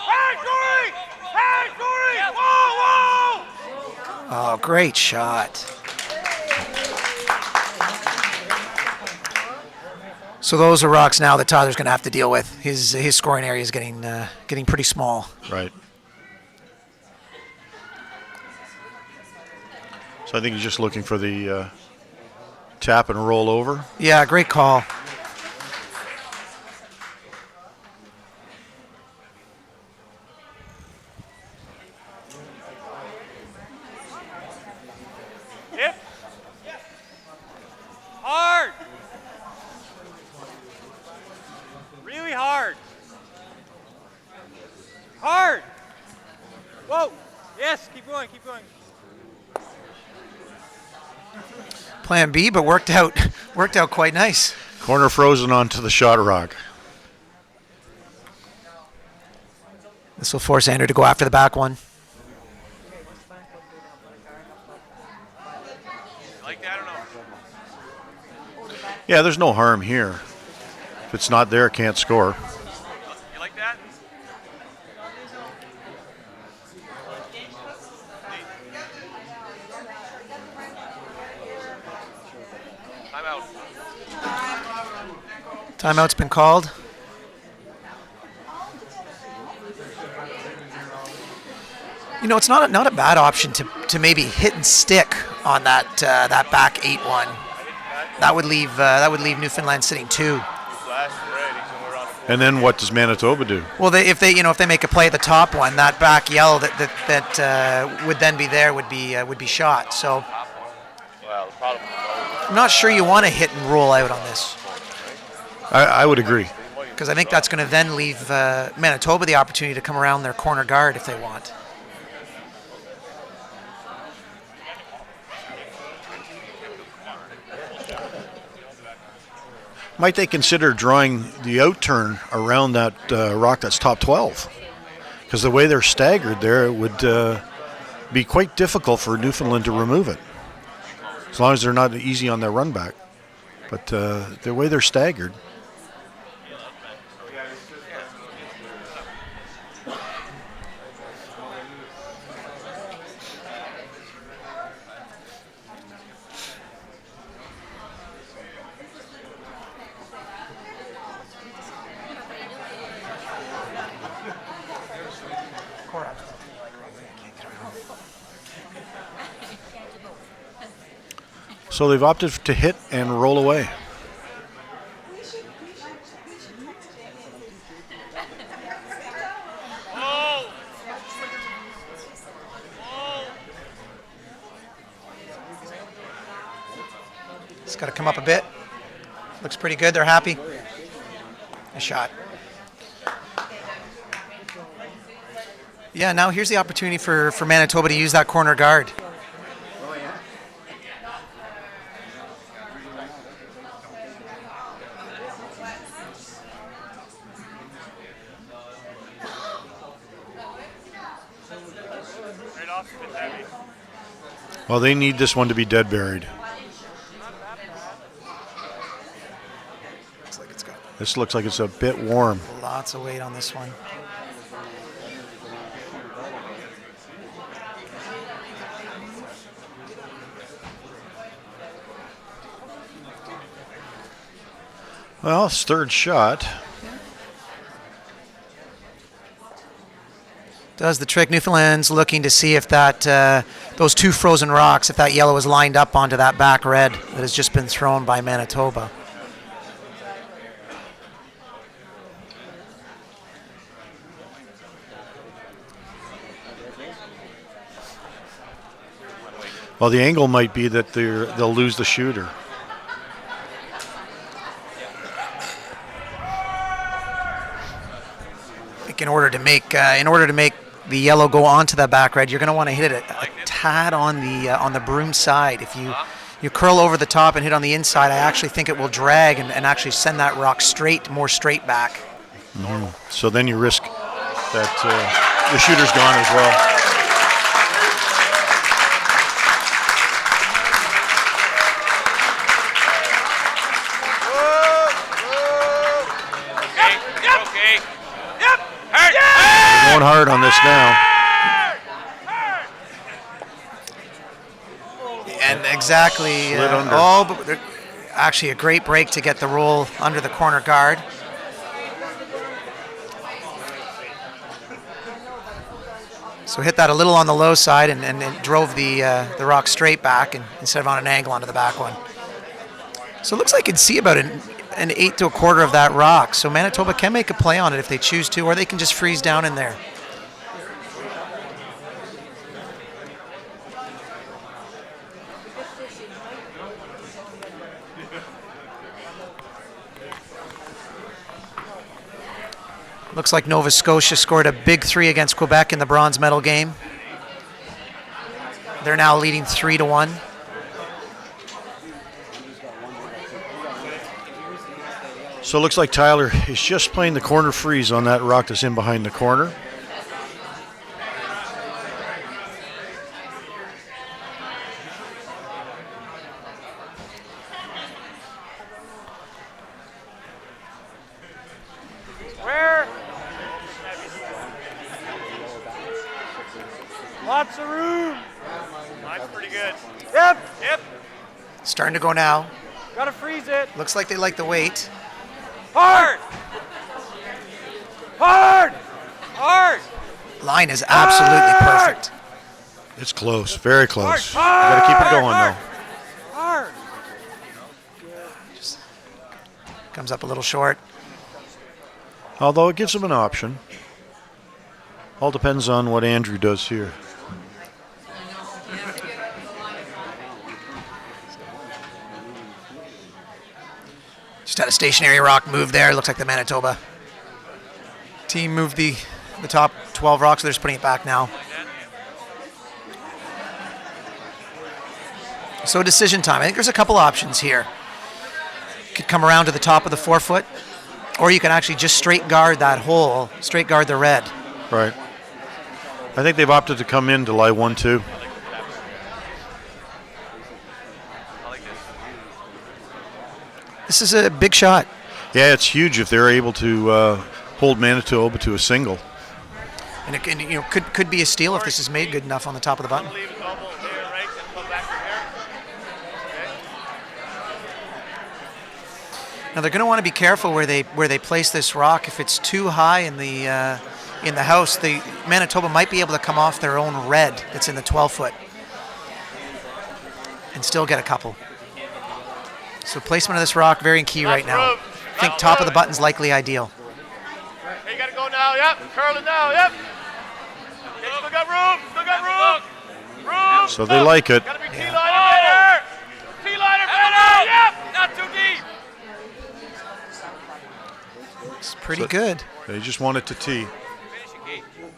Hey, Corey. Hey, Corey. Whoa, whoa. Oh, great shot. So those are rocks now that Tyler's going to have to deal with. His scoring area is getting pretty small. Right. So I think he's just looking for the tap and roll over. Yeah, great call. Hip. Hard. Really hard. Hard. Whoa. Yes, keep going, keep going. Plan B, but worked out quite nice. Corner frozen onto the shot rock. This will force Andrew to go after the back one. You like that or no? Yeah, there's no harm here. If it's not there, can't score. You like that? Time out. Timeout's been called. You know, it's not a bad option to maybe hit and stick on that back 8-1. That would leave Newfoundland sitting 2. And then what does Manitoba do? Well, if they make a play at the top one, that back yellow that would then be there would be shot. So I'm not sure you want to hit and roll out on this, I would agree. because I think that's going to then leave Manitoba the opportunity to come around their corner guard if they want. Might they consider drawing the outturn around that rock that's top 12? Because the way they're staggered there, it would be quite difficult for Newfoundland to remove it, as long as they're not easy on their run back. But the way they're staggered. So they've opted to hit and roll away. It's got to come up a bit. Looks pretty good. They're happy. A shot. Yeah, now here's the opportunity for Manitoba to use that corner guard. Well, they need this one to be dead buried. This looks like it's a bit warm. Lots of weight on this one. Well, it's third shot. Does the trick. Newfoundland's looking to see if that those two frozen rocks, if that yellow is lined up onto that back red that has just been thrown by Manitoba. Well, the angle might be that they'll lose the shooter. I think in order to make the yellow go onto that back red, you're going to want to hit it a tad on the broom side. If you curl over the top and hit on the inside, I actually think it will drag and actually send that rock more straight back. Mm-hmm. So then you risk that the shooter's gone as well. Hurt! Going hard on this now. exactly. Slid under. But actually a great break to get the roll under the corner guard. So hit that a little on the low side and it drove the rock straight back instead of on an angle onto the back one. So it looks like you can see about an 8 to a quarter of that rock. So Manitoba can make a play on it if they choose to, or they can just freeze down in there. Looks like Nova Scotia scored a big 3 against Quebec in the bronze medal game. They're now leading 3-1. So it looks like Tyler is just playing the corner freeze on that rock that's in behind the corner. Where? Lots of room. Mine's pretty good. Yep. Yep. Starting to go now. Gotta freeze it. Looks like they like the weight. Hard. Hard. Hard. Line is absolutely perfect. It's close, very close. You Hard. got to keep it going Hard. though. Hard. Comes up a little short. Although it gives them an option. All depends on what Andrew does here. Just had a stationary rock move there. Looks like the Manitoba team moved the top 12 rocks, so they're just putting it back now. So decision time. I think there's a couple options here. You could come around to the top of the 4 foot, or you can actually just straight guard that hole, straight guard the red. Right. I think they've opted to come in to lie 1-2. This is a big shot. Yeah, it's huge if they're able to hold Manitoba to a single. And it can, could be a steal if this is made good enough on the top of the button. Leave it double here, right? And come back from here. Now they're going to want to be careful where they place this rock. If it's too high in the house, the Manitoba might be able to come off their own red that's in the 12 foot and still get a couple. So placement of this rock very key right now. I think top of the button's likely ideal. Hey, you gotta go now. Yep. Curl it now. Yep. Okay, still got room. Still got room. Room. So they like it. Gotta be T-liner better. T-liner better. Yep. Not too deep. It's pretty good. They just want it to tee.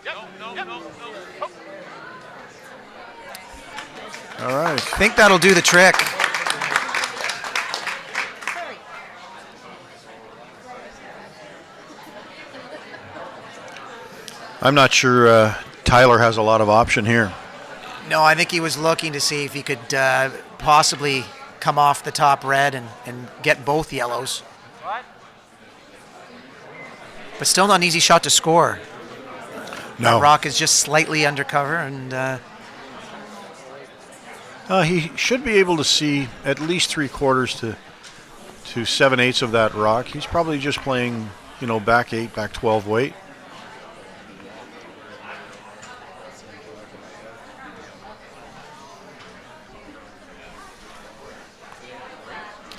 Yep. No. All right. I think that'll do the trick. I'm not sure Tyler has a lot of option here. No, I think he was looking to see if he could possibly come off the top red and get both yellows. What? But still not an easy shot to score. No. That rock is just slightly undercover, and He should be able to see at least 3/4 to 7/8 of that rock. He's probably just playing, back 8, back 12 weight.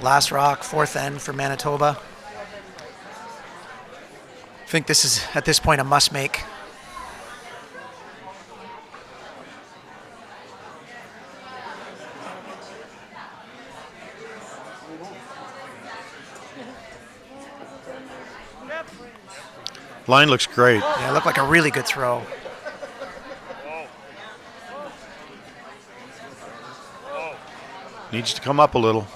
last rock, fourth end for Manitoba. I think this is, at this point, a must-make. Line looks great. Yeah, it looked like a really good throw. Needs to come up a little.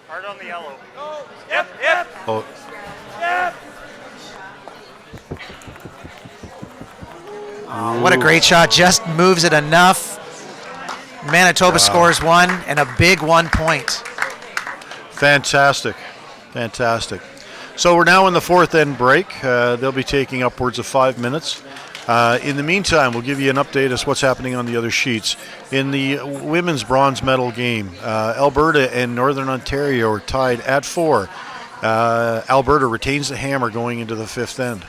Hard on the yellow. Yep. Oh, What a great shot. Just moves it enough. Manitoba scores one, and a big 1 point. fantastic. Fantastic. So we're now in the fourth end break. They'll be taking upwards of 5 minutes. In the meantime, we'll give you an update as to what's happening on the other sheets. In the women's bronze medal game, Alberta and Northern Ontario are tied at 4. Alberta retains the hammer going into the 5th end.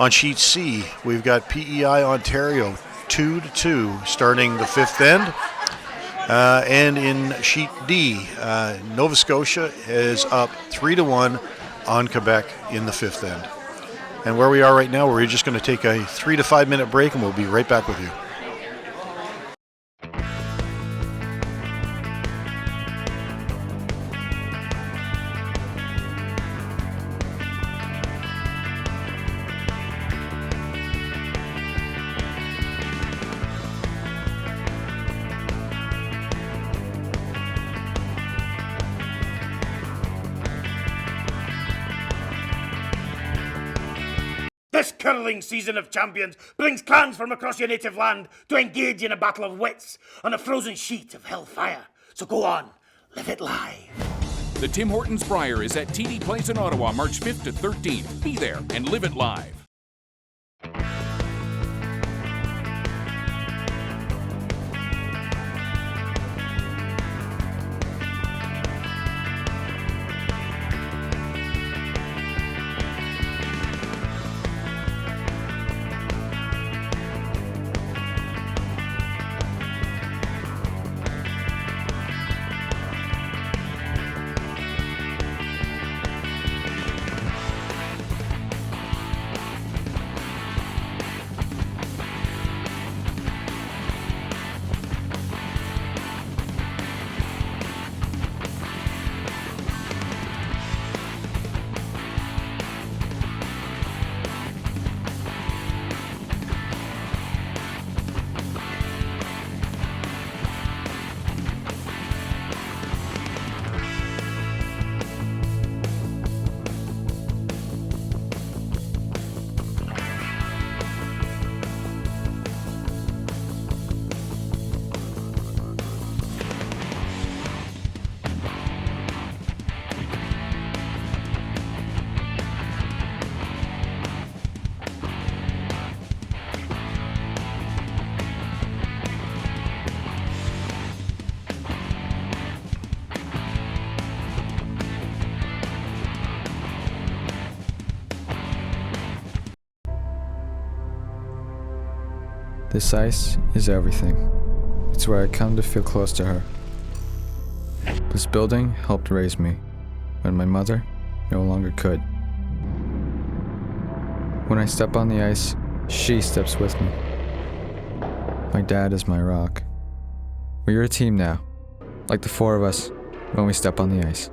On sheet C, we've got PEI Ontario 2-2 starting the 5th end. And in sheet D, Nova Scotia is up 3-1 on Quebec in the 5th end. And where we are right now, we're just going to take a 3 to 5 minute break, and we'll be right back with you. This curling season of champions brings clans from across your native land to engage in a battle of wits on a frozen sheet of hellfire. So go on, live it live. The Tim Hortons Brier is at TD Place in Ottawa, March 5th to 13th. Be there and live it live. This ice is everything. It's where I come to feel close to her. This building helped raise me when my mother no longer could. When I step on the ice, she steps with me. My dad is my rock. We're a team now, like the 4 of us when we step on the ice.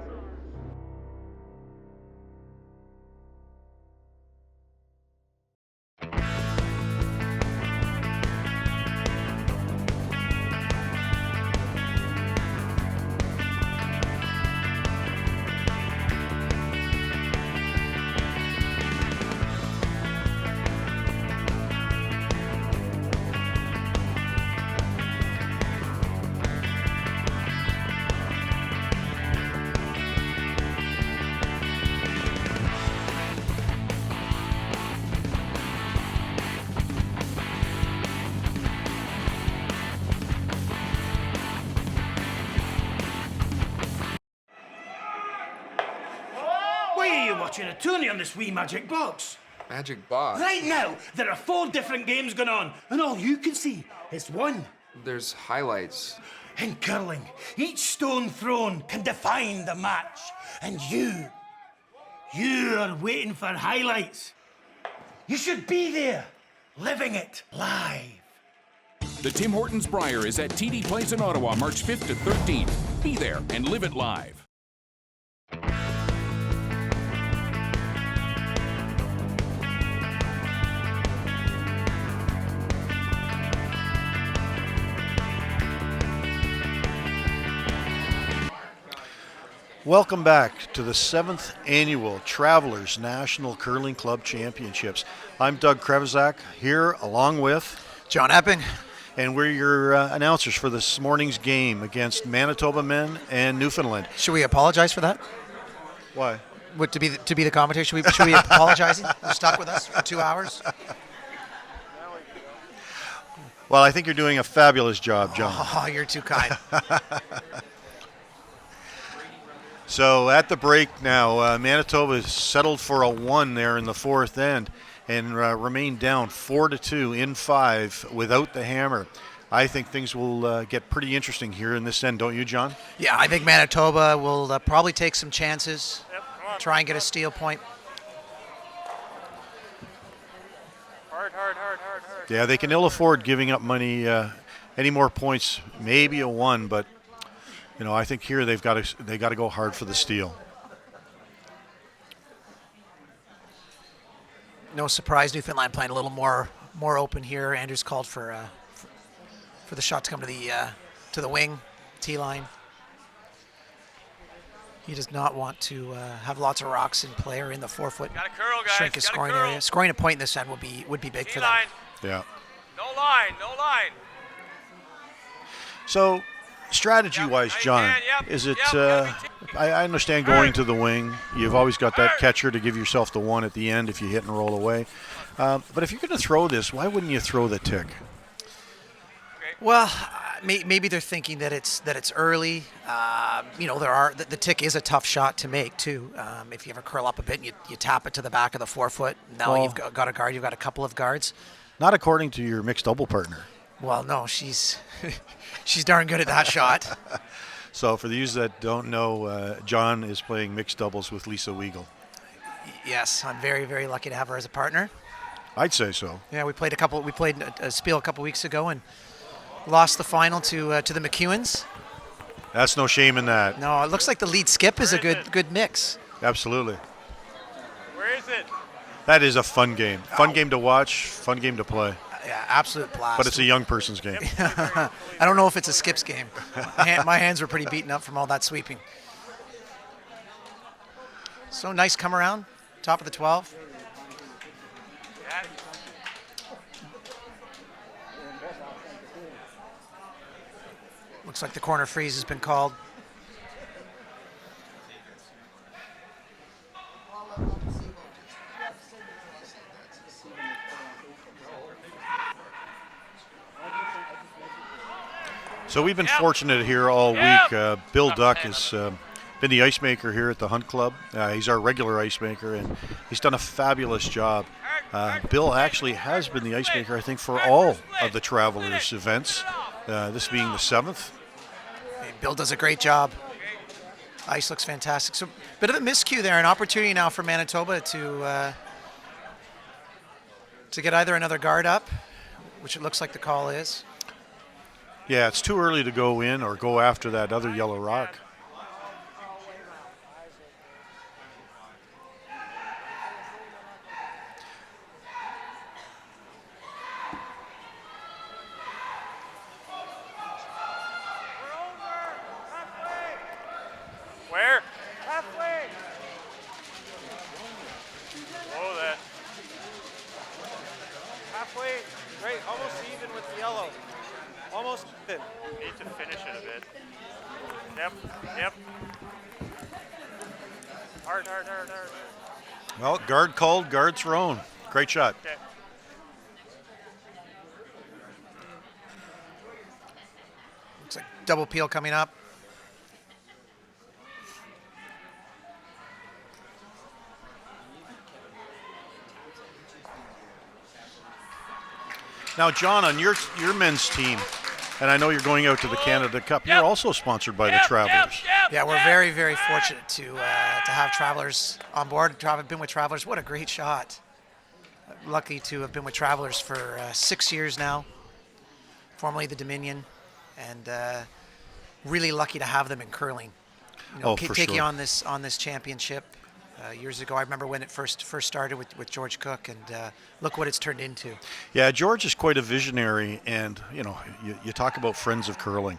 Why are you watching a tourney on this wee magic box? Magic box? Right now, there are 4 different games going on, and all you can see is one. There's highlights. In curling, each stone thrown can define the match. And you are waiting for highlights. You should be there, living it live. The Tim Hortons Brier is at TD Place in Ottawa, March 5th to 13th. Be there and live it live. Welcome back to the 7th Annual Travelers National Curling Club Championships. I'm Doug Krevizak here along with John Epping. And we're your announcers for this morning's game against Manitoba men and Newfoundland. Should we apologize for that? Why? What, to be the commentator? Should we be apologizing? You're stuck with us for 2 hours? Well, I think you're doing a fabulous job, John. Oh, you're too kind. So at the break now, Manitoba is settled for a 1 there in the fourth end and remain down 4-2 in 5 without the hammer. I think things will get pretty interesting here in this end, don't you, John? Yeah, I think Manitoba will probably take some chances, try and get a steal point. Hard. Yeah, they can ill afford giving up money, any more points, maybe a 1, but I think here they got to go hard for the steal. No surprise, Newfoundland playing a little more open here. Andrews called for the shot to come to the wing, T line. He does not want to have lots of rocks in play or in the 4-foot shrink his scoring area. Scoring a point in this end would be big for them. Yeah. No line. So, strategy-wise, John, is it? I understand going to the wing. You've always got that catcher to give yourself the 1 at the end if you hit and roll away. But if you're going to throw this, why wouldn't you throw the tick? Well, maybe they're thinking that it's early. The tick is a tough shot to make too. If you ever curl up a bit and you tap it to the back of the 4-foot, now you've got a guard. You've got a couple of guards. Not according to your mixed double partner. Well, no, she's darn good at that shot. So for those that don't know, John is playing mixed doubles with Lisa Weigel. Yes, I'm very, very lucky to have her as a partner. I'd say so. Yeah, we played a spiel a couple weeks ago and lost the final to the McEwens. That's no shame in that. No, it looks like the lead skip is a good mix. Absolutely. Where is it? That is a fun game. Fun game to watch, fun game to play. Yeah, absolute blast. But it's a young person's game. I don't know if it's a skips game. My hands were pretty beaten up from all that sweeping. So nice come around, top of the 12. Looks like the corner freeze has been called. So we've been fortunate here all week. Bill Duck has been the ice maker here at the Hunt Club. He's our regular ice maker, and he's done a fabulous job. Bill actually has been the ice maker, I think, for all of the Travelers events, this being the 7th. Hey, Bill does a great job. Ice looks fantastic. So bit of a miscue there, an opportunity now for Manitoba to get either another guard up, which it looks like the call is. Yeah, it's too early to go in or go after that other yellow rock. Where? Halfway. Whoa, that. Halfway, right, almost even with the yellow. Almost even. Need to finish it a bit. Yep. Hard. Well, guard called, guard thrown. Great shot. Okay. Looks like double peel coming up. Now, John, on your men's team, and I know you're going out to the Canada Cup, you're also sponsored by the Travelers. Yeah, we're very, very fortunate to have Travelers on board. I've been with Travelers. What a great shot. Lucky to have been with Travelers for 6 years now, formerly the Dominion, and really lucky to have them in curling. Taking on this championship. Years ago, I remember when it first started with George Cook, and look what it's turned into. Yeah, George is quite a visionary, and you talk about friends of curling.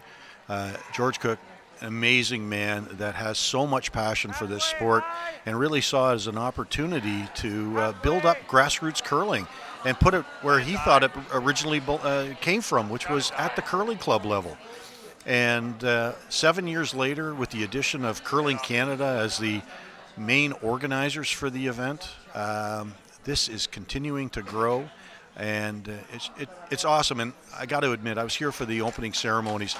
George Cook, an amazing man that has so much passion for this sport, and really saw it as an opportunity to build up grassroots curling and put it where he thought it originally came from, which was at the curling club level. And 7 years later, with the addition of Curling Canada as the main organizers for the event, this is continuing to grow, And it's awesome. And I got to admit, I was here for the opening ceremonies,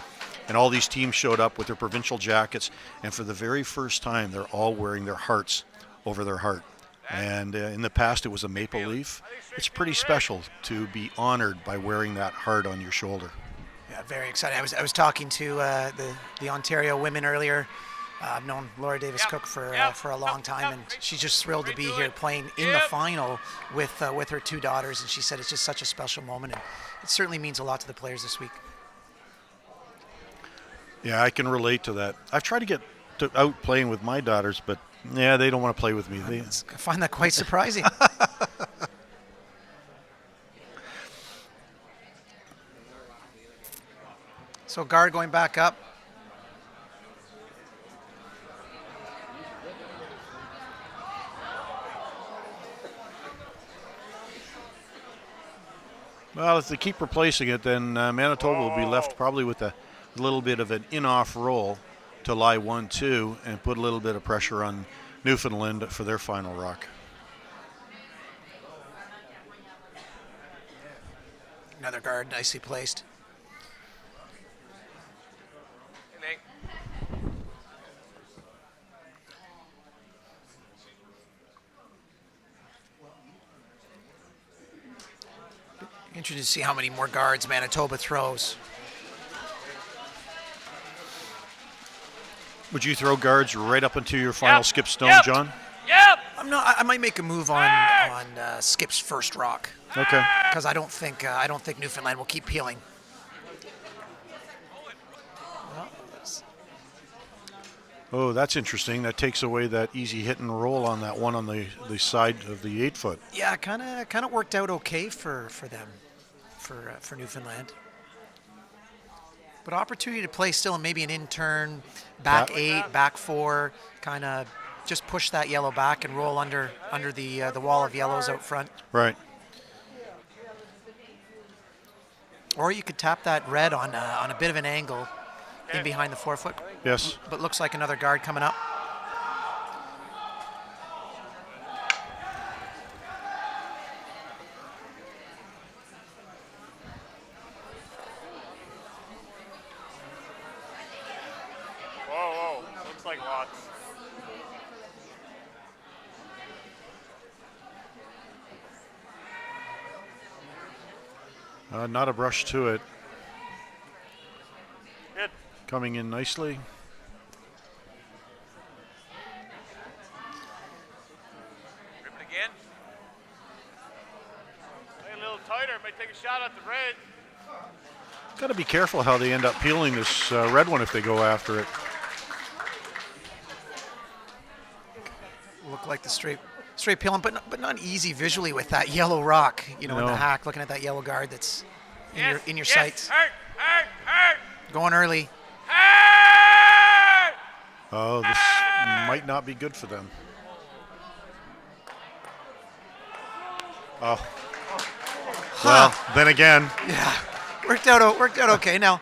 and all these teams showed up with their provincial jackets, and for the very first time, they're all wearing their hearts over their heart. And in the past, it was a maple leaf. It's pretty special to be honored by wearing that heart on your shoulder. Yeah, very exciting. I was talking to the Ontario women earlier. I've known Laura Davis-Cook for a long time, and she's just thrilled to be here playing in the final with her two daughters. And she said it's just such a special moment, and it certainly means a lot to the players this week. Yeah, I can relate to that. I've tried to get out playing with my daughters, but yeah, they don't want to play with me. I find that quite surprising. So guard going back up. Well, if they keep replacing it, then Manitoba will be left probably with a little bit of an in-off roll to lie 1-2 and put a little bit of pressure on Newfoundland for their final rock. Another guard nicely placed. Interesting to see how many more guards Manitoba throws. Would you throw guards right up into your final skip stone, John? Yep. I might make a move on Skip's first rock. Okay. Because I don't think Newfoundland will keep peeling. Oh, that's interesting. That takes away that easy hit and roll on that one on the side of the 8-foot. Yeah, kind of worked out okay for them, for Newfoundland. But opportunity to play still, and maybe an in-turn, back 8, back 4, kind of just push that yellow back and roll under the wall of yellows out front. Right. Or you could tap that red on a bit of an angle in behind the 4-foot. Yes. But looks like another guard coming up. Whoa, looks like lots. Not a brush to it. Good. Coming in nicely. Rip it again. Play a little tighter. Might take a shot at the red. Got to be careful how they end up peeling this red one if they go after it. Look like the straight peeling, but not easy visually with that yellow rock. In the hack, looking at that yellow guard that's in your sights. Hurt. Going early. Hurt. Oh, this might not be good for them. Oh. Well, then again. Yeah, worked out okay. Now,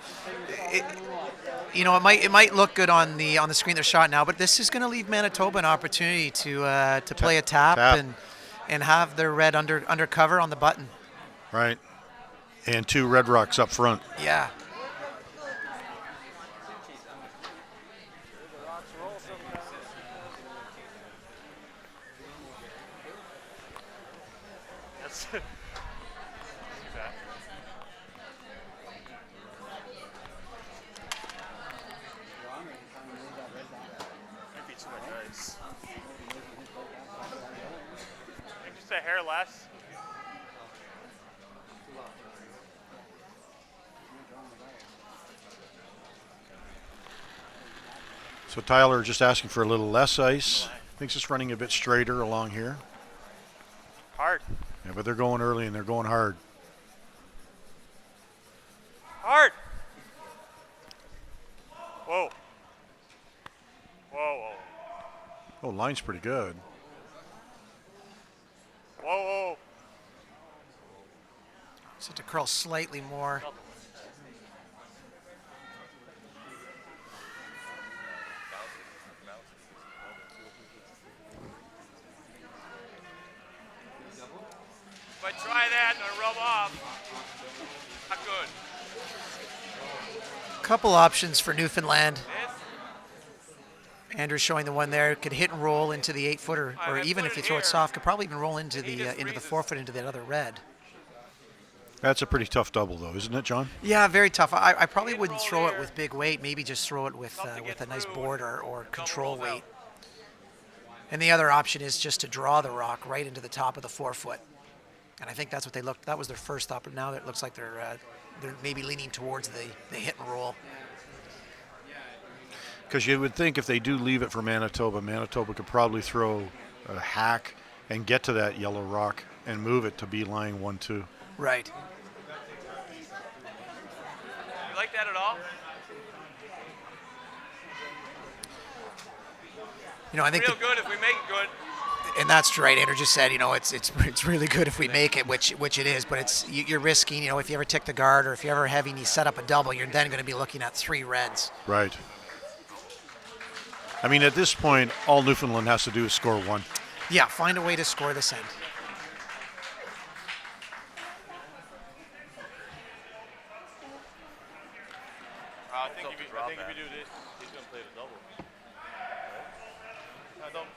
it might look good on the screen, their shot now, but this is going to leave Manitoba an opportunity to play a tap. and have their red under cover on the button. Right. And 2 red rocks up front. Yeah. Just a hair less. So Tyler just asking for a little less ice. Thinks it's running a bit straighter along here. Hard. Yeah, but they're going early and they're going hard. Hard. Whoa. Whoa. Oh, line's pretty good. Whoa. So to curl slightly more. But try that. gonna rub off. Not good. Couple options for Newfoundland. This. Andrew's showing the one there. Could hit and roll into the 8-footer, or even if you throw it soft, could probably even roll into the 4-foot into that other red. That's a pretty tough double, though, isn't it, John? Yeah, very tough. I probably wouldn't throw it with big weight. Maybe just throw it with a nice board or control weight. And the other option is just to draw the rock right into the top of the 4-foot. And I think that's what they looked. That was their first thought, but now it looks like they're maybe leaning towards the hit and roll. Because you would think if they do leave it for Manitoba, Manitoba could probably throw a hack and get to that yellow rock and move it to be lying 1-2. Right. You like that at all? You know, I think Real good if we make it good. and that's right. Andrew just said, you know, it's really good if we make it, which it is, but it's you're risking, you know, if you ever tick the guard or if you're ever having you set up a double, you're then going to be looking at 3 reds. Right. I mean, at this point, all Newfoundland has to do is score 1. Yeah, find a way to score this end. I think if you do this, he's going to play the double. I don't.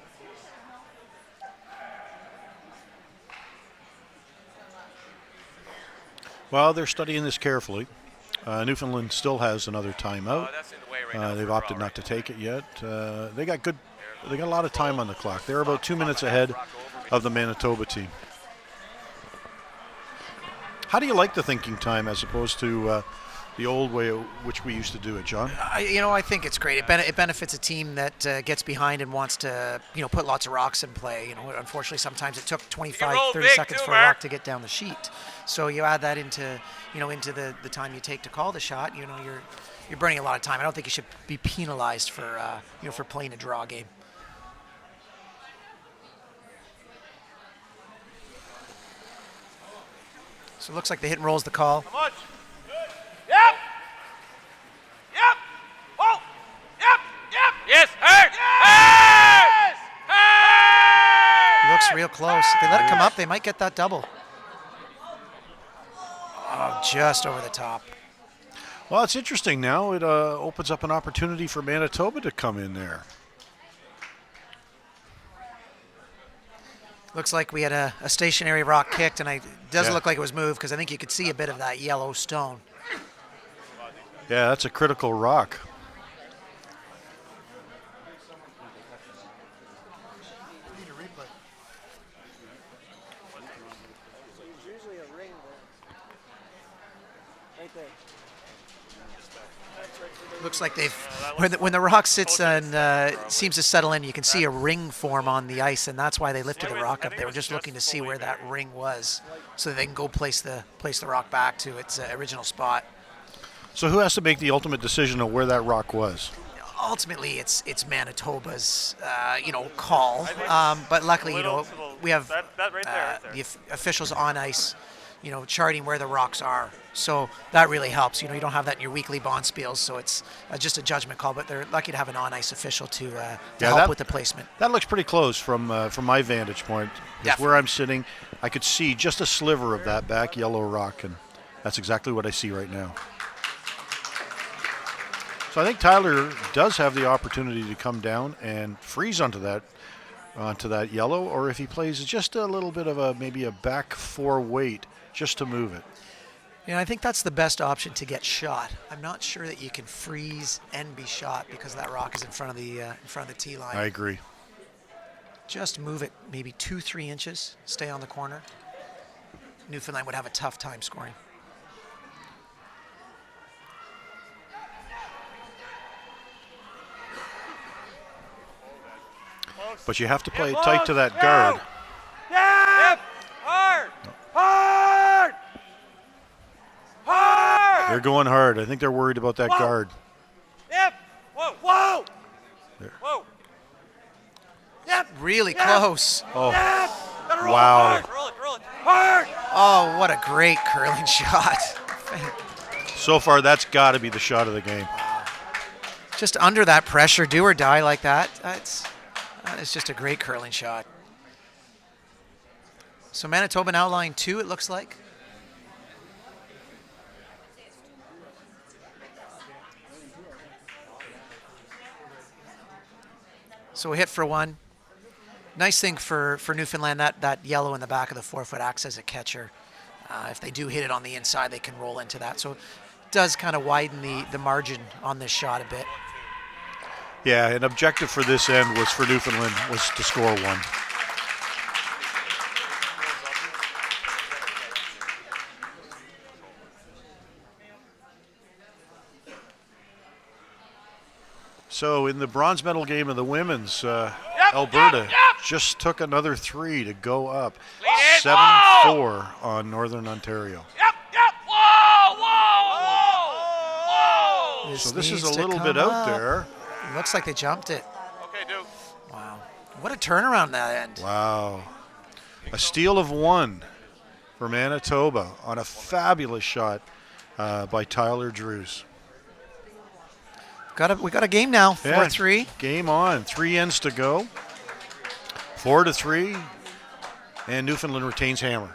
Well, they're studying this carefully. Newfoundland still has another timeout. That's in the way right now. They've opted not to take it yet. They got a lot of time on the clock. They're about 2 minutes ahead of the Manitoba team. How do you like the thinking time as opposed to the old way which we used to do it, John? I think it's great. It benefits a team that gets behind and wants to, put lots of rocks in play. You know, unfortunately, sometimes it took 25, 30 seconds for a rock to get down the sheet. So you add that into the time you take to call the shot. You know, you're burning a lot of time. I don't think you should be penalized for for playing a draw game. So it looks like the hit and roll's the call. Come on. Yep. Yep. Whoa. Yep. Yep. Yes. Hurt. Yes. Hurt. Looks real close. If they let it come up, they might get that double. Oh, just over the top. Well, it's interesting now. It opens up an opportunity for Manitoba to come in there. Looks like we had a stationary rock kicked, and it doesn't look like it was moved because I think you could see a bit of that yellow stone. Yeah, that's a critical rock. Usually a ring right there. Looks like they've when the rock sits and seems to settle in, you can see a ring form on the ice, and that's why they lifted the rock up. They were just looking to see where that ring was, so that they can go place the rock back to its original spot. So who has to make the ultimate decision of where that rock was? Ultimately, it's Manitoba's call, but luckily we have the officials on ice, charting where the rocks are. So that really helps. You don't have that in your weekly bond spiels, so it's just a judgment call. But they're lucky to have an on-ice official to help with the placement. That looks pretty close from my vantage point. Where I'm sitting, I could see just a sliver of that back yellow rock, and that's exactly what I see right now. So I think Tyler does have the opportunity to come down and freeze onto that yellow, or if he plays just a little bit of maybe a back 4 weight just to move it. I think that's the best option to get shot. I'm not sure that you can freeze and be shot because that rock is in front of the tee line. I agree. Just move it maybe 2-3 inches, stay on the corner. Newfoundland would have a tough time scoring. But you have to play tight to that guard. Yep. Hard. Hard. Hard. They're going hard. I think they're worried about that guard. Yep. Whoa. Whoa. There. Whoa. Yep. Really close. Oh. Yep. Wow. Roll it. Hard. Oh, what a great curling shot. So far, that's got to be the shot of the game. Just under that pressure, do or die like that. That is just a great curling shot. So Manitoba now line 2, it looks like. So we hit for one. Nice thing for Newfoundland, that yellow in the back of the 4-foot acts as a catcher. If they do hit it on the inside, they can roll into that. So it does kind of widen the margin on this shot a bit. Yeah, an objective for this end was for Newfoundland was to score one. So in the bronze medal game of the women's, Alberta just took another 3 to go up 7-4 on Northern Ontario. So this is a little bit out there. It looks like they jumped it. Okay, Duke. Wow. What a turnaround that end. Wow. A steal of 1 for Manitoba on a fabulous shot by Tyler Drews. We got a game now, 4-3. Yeah, game on, 3 ends to go. 4-3, and Newfoundland retains hammer.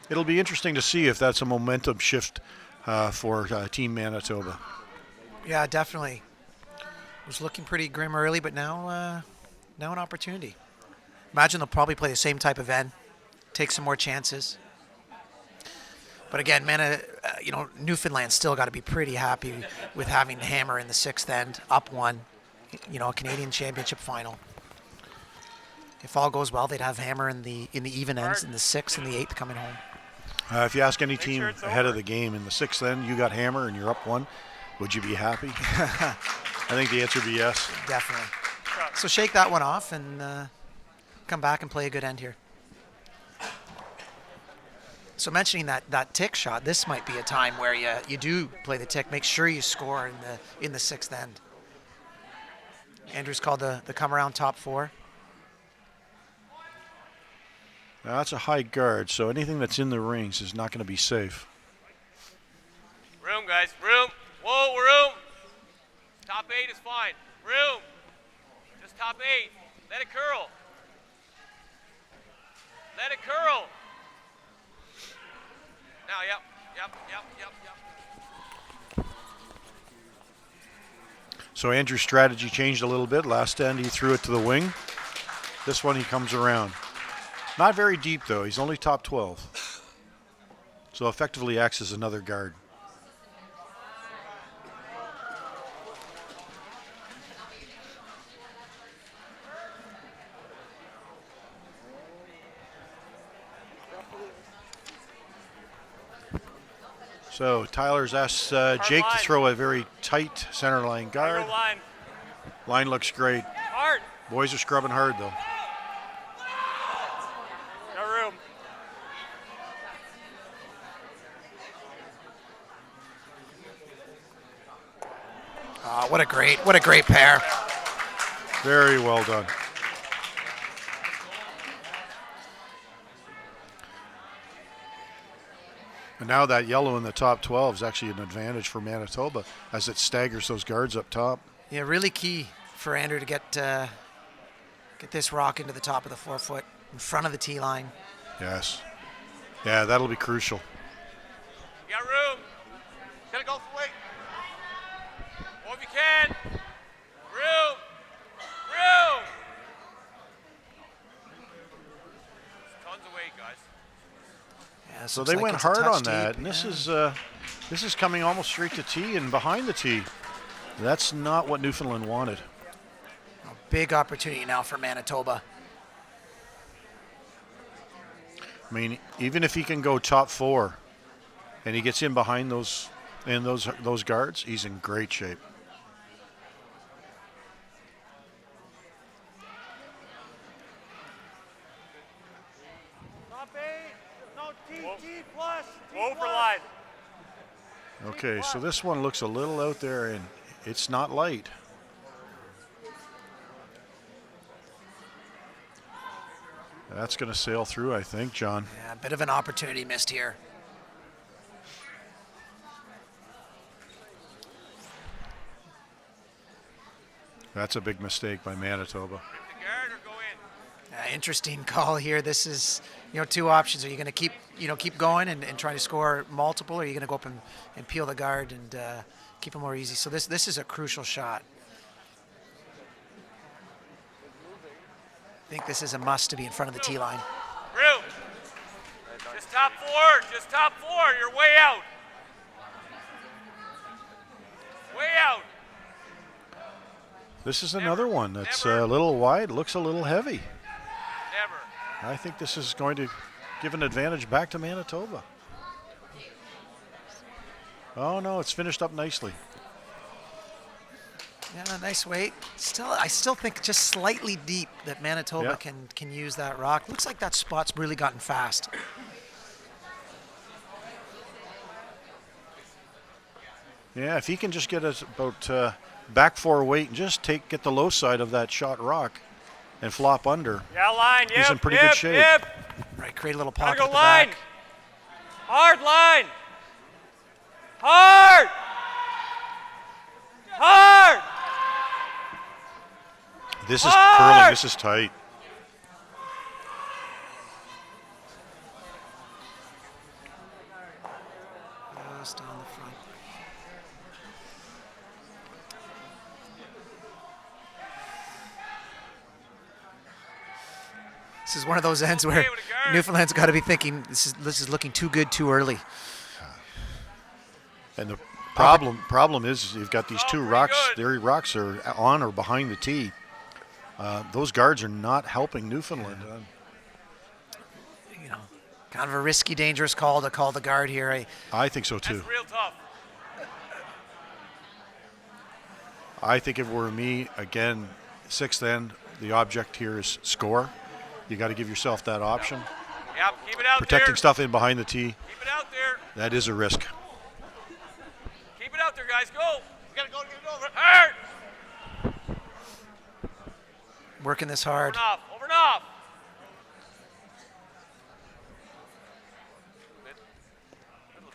It'll be interesting to see if that's a momentum shift for Team Manitoba. Yeah, definitely. It was looking pretty grim early, but now an opportunity. Imagine they'll probably play the same type of end, take some more chances. But again, Newfoundland still got to be pretty happy with having the hammer in the 6th end, up 1, a Canadian Championship final. If all goes well, they'd have hammer in the even ends, in the 6th and the 8th coming home. If you ask any team ahead of the game in the 6th end, you got hammer and you're up 1, would you be happy? I think the answer would be yes. Definitely. So shake that one off and come back and play a good end here. So mentioning that tick shot, this might be a time where you do play the tick. Make sure you score in the 6th end. Andrews called the come around top 4. Now that's a high guard, so anything that's in the rings is not going to be safe. Room, guys, room. Whoa, room. Top 8 is fine. Room. Just top 8. Let it curl. Let it curl. Now, yep. So Andrew's strategy changed a little bit. Last end he threw it to the wing. This one he comes around. Not very deep though, he's only top 12. So effectively acts as another guard. So Tyler's asked Jake to throw a very tight center line guard. Line looks great. Hard. Boys are scrubbing hard though. No room. What a great pair. Very well done. And now that yellow in the top 12 is actually an advantage for Manitoba as it staggers those guards up top. Yeah, really key for Andrew to get this rock into the top of the 4-foot in front of the tee line. Yes. Yeah, that'll be crucial. You got room. Gotta go for weight. Oh, if you can. Room. Tons of weight, guys. Yeah, So they went hard on that, and this is coming almost straight to tee and behind the tee. That's not what Newfoundland wanted. A big opportunity now for Manitoba. I mean, even if he can go top 4 and he gets in behind those guards, he's in great shape. Top 8. No, T plus. Over line. Okay, so this one looks a little out there, and it's not light. That's going to sail through, I think, John. Yeah, a bit of an opportunity missed here. That's a big mistake by Manitoba. The guard or go in. Interesting call here. This is, two options. Are you going to keep going and try to score multiple, or are you going to go up and peel the guard and keep them more easy? So this is a crucial shot. I think this is a must to be in front of the tee line. Room. Just top four. Just top four. You're way out. Way out. This is another one that's never. a little wide, looks a little heavy. Never. I think this is going to give an advantage back to Manitoba. Oh no, it's finished up nicely. Yeah, nice weight. I still think just slightly deep that Manitoba Yeah. can use that rock. Looks like that spot's really gotten fast. Yeah, if he can just get us about back 4 weight and just get the low side of that shot rock and flop under, Yeah, line. Yep, he's in pretty yep, good shape. Yep. Right, create a little Gotta pocket go at the line. back. Hard line. Hard. Hard. This is Hard! curling, this is tight. Just on the front. This is one of those ends where Okay with the guard. Newfoundland's got to be thinking this is looking too good too early. And the problem is you've got these Oh, two pretty rocks. good. Their rocks are on or behind the tee. Those guards are not helping Newfoundland. Kind of a risky, dangerous call to call the guard here. I think so too. That's real tough. I think if it were me, again, sixth end, the object here is score. You got to give yourself that option. Yep, keep it out Protecting there. stuff in behind the tee, Keep it out there. that is a risk. Keep it out there, guys. Go. We gotta go get it over. Hard. Working this Over hard. and off. Over and off.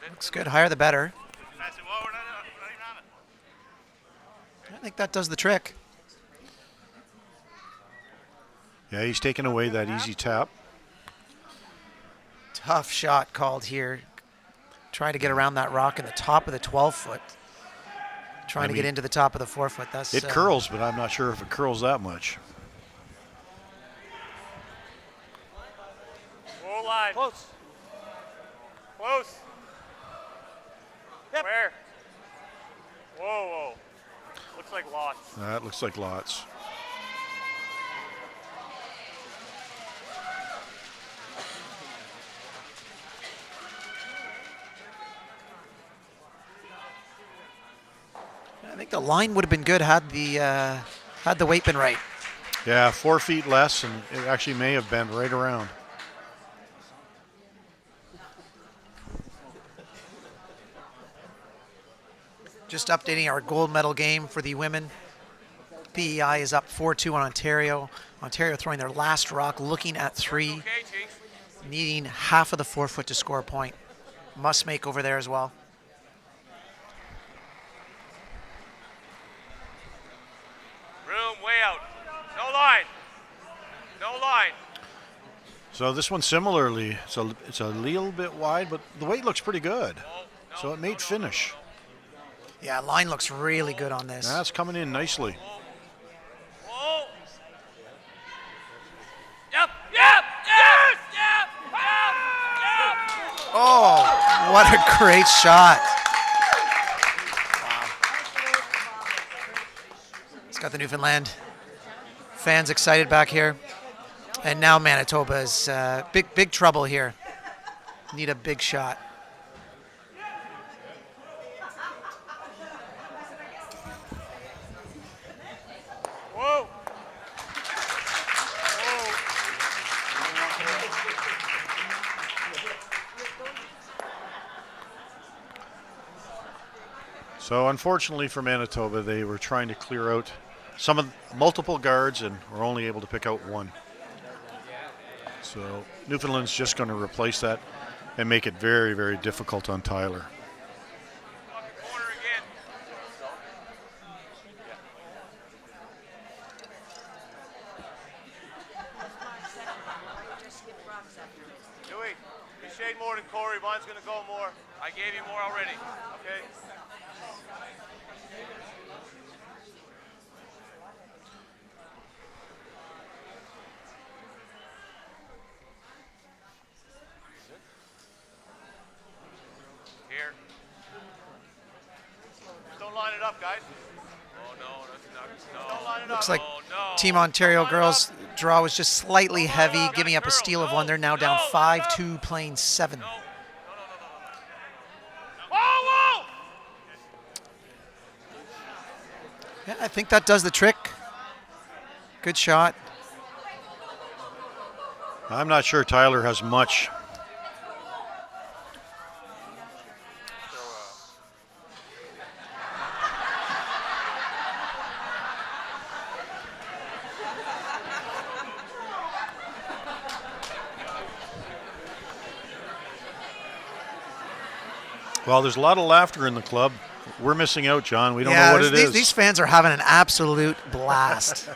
Looks good. Higher the better. That's it. Well, we're not even on it. I think that does the trick. Yeah, he's taking away that easy tap. Tough shot called here. Trying to get around that rock in the top of the 12-foot. Trying to get into the top of the 4-foot. That's It curls, but I'm not sure if it curls that much. Whoa, line. Close. Close. Yep. Where? Whoa, whoa. Looks like lots. That looks like lots. I think the line would have been good had the weight been right. Yeah, 4 feet less, and it actually may have been right around. Just updating our gold medal game for the women. PEI is up 4-2 on Ontario. Ontario throwing their last rock, looking at 3, Okay, Chief. needing half of the 4-foot to score a point. Must make over there as well. Room way out. No line. No line. So this one similarly, it's a little bit wide, but the weight looks pretty good. So it may finish. Yeah, line looks really good on this. That's coming in nicely. Whoa. Yep. Yep. Yes. Yep. Yep. Yep. Oh, what a great shot. It's got the Newfoundland fans excited back here. And now Manitoba is big trouble here. Need a big shot. Whoa. So unfortunately for Manitoba, they were trying to clear out multiple guards and were only able to pick out one. So Newfoundland's just going to replace that and make it very, very difficult on Tyler. Corner again. gonna go more. I gave you more already. Okay. Here. Just don't line it up, guys. Oh no, that's not. Don't line it Looks up. like Oh no. Team Ontario girls draw was just slightly heavy, giving up a steal of one. They're now down 5-2, playing 7. Whoa, whoa! Yeah, I think that does the trick. Good shot. I'm not sure Tyler has much. Well, there's a lot of laughter in the club. We're missing out, John. We don't know what it is. These fans are having an absolute blast. I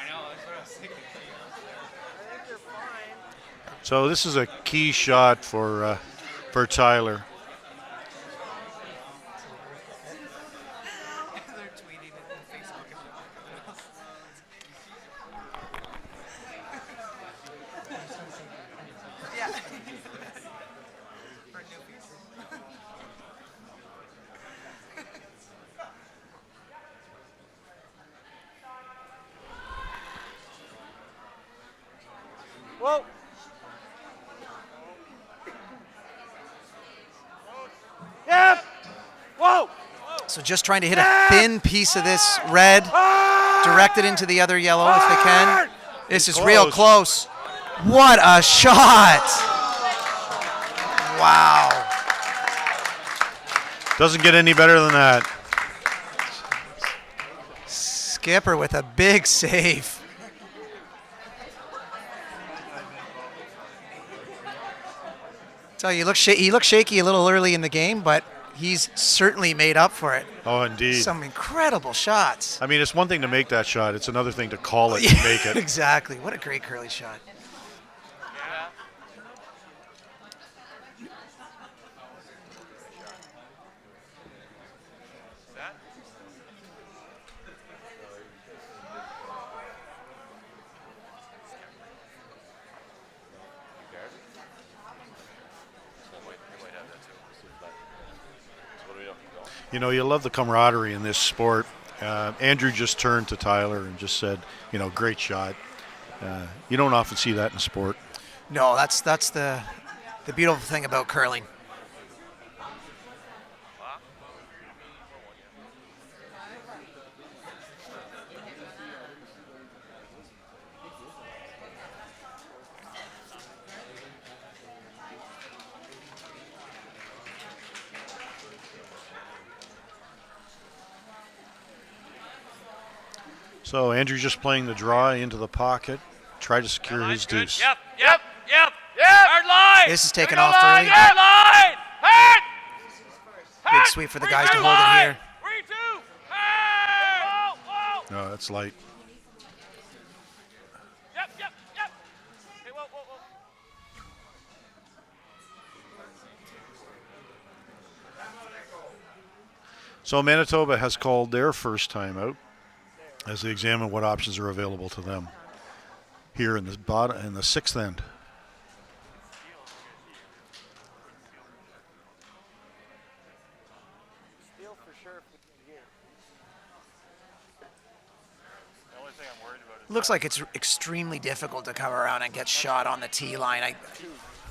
know, that's what I was thinking. I think you're fine. So this is a key shot for Tyler. They're tweeting it on Facebook and everything else. Yeah. For newbies. Whoa. Yep. Whoa. So just trying to hit a thin piece of this red, direct it into the other yellow if they can. This is real close. What a shot! Wow. Doesn't get any better than that. Skipper with a big save. So he looked shaky a little early in the game, but he's certainly made up for it. Oh, indeed. Some incredible shots. I mean, it's one thing to make that shot. It's another thing to call it and make it. Exactly. What a great curly shot. Yeah. That? You know, you love the camaraderie in this sport. Andrew just turned to Tyler and just said, you know, great shot. You don't often see that in sport. No, that's the beautiful thing about curling. So Andrew just playing the draw into the pocket, try to secure his Good. deuce. Yep. Hard line. This is taken Hard off line. early. Hard line. Hard. Big sweep for the guys to hold it here. 3-2. Hard. Whoa. No, that's light. Yep. Hey, whoa. So Manitoba has called their first timeout as they examine what options are available to them here in the sixth end. Steal for sure here. The only thing I'm worried about is Looks like it's extremely difficult to come around and get shot on the tee line. I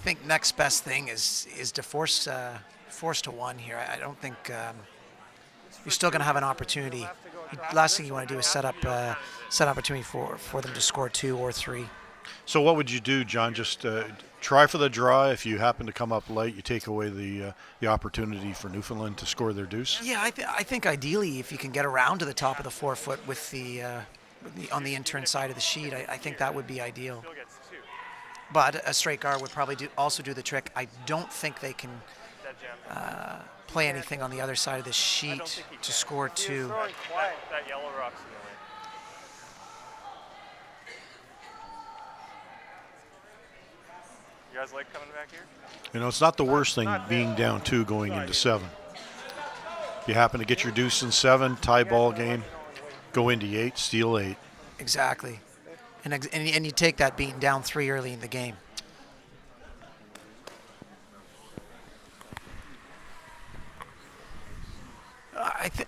think next best thing is to force to one here. I don't think you're still going to have an opportunity. Last thing you want to do is set opportunity for them to score 2 or 3. So what would you do, John? Just try for the draw. If you happen to come up late, you take away the opportunity for Newfoundland to score their deuce. Yeah, I think ideally if you can get around to the top of the 4-foot with on the intern side of the sheet, I think that would be ideal. still gets 2. But a straight guard would probably also do the trick. I don't think they can Dead jam. play anything on the other side of the sheet to score He 2. was throwing quiet. That yellow rock's in the way. You guys like coming back here? You know, it's not the worst thing being down 2 going into 7. If you happen to get your deuce in 7, tie ball game, go into 8, steal 8. Exactly. And you take that being down 3 early in the game.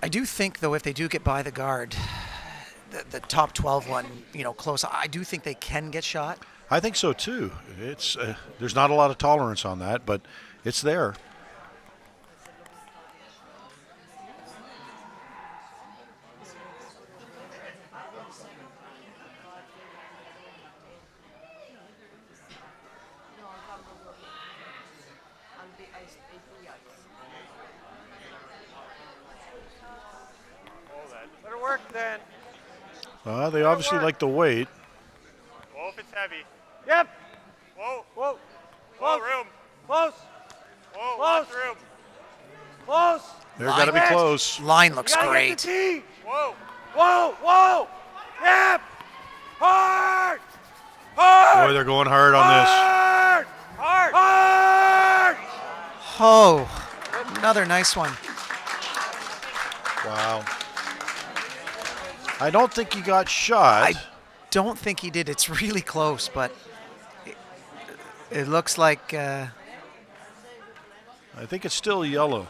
I do think, though, if they do get by the guard, the top 12 one, close, I do think they can get shot. I think so too. It's there's not a lot of tolerance on that, but it's there. Let her work then. They obviously like the weight. Whoa, if it's heavy. Yep. Whoa. Whoa. Whoa, room. Close. Whoa, watch room. Close. They're got to be close. Line looks great. Whoa. Whoa. Whoa. Yep. Hard. Hard. Boy, they're going hard on this. Hard. Hard. Oh, another nice one. Wow. I don't think he got shot. I don't think he did. It's really close, but it looks like... I think it's still yellow.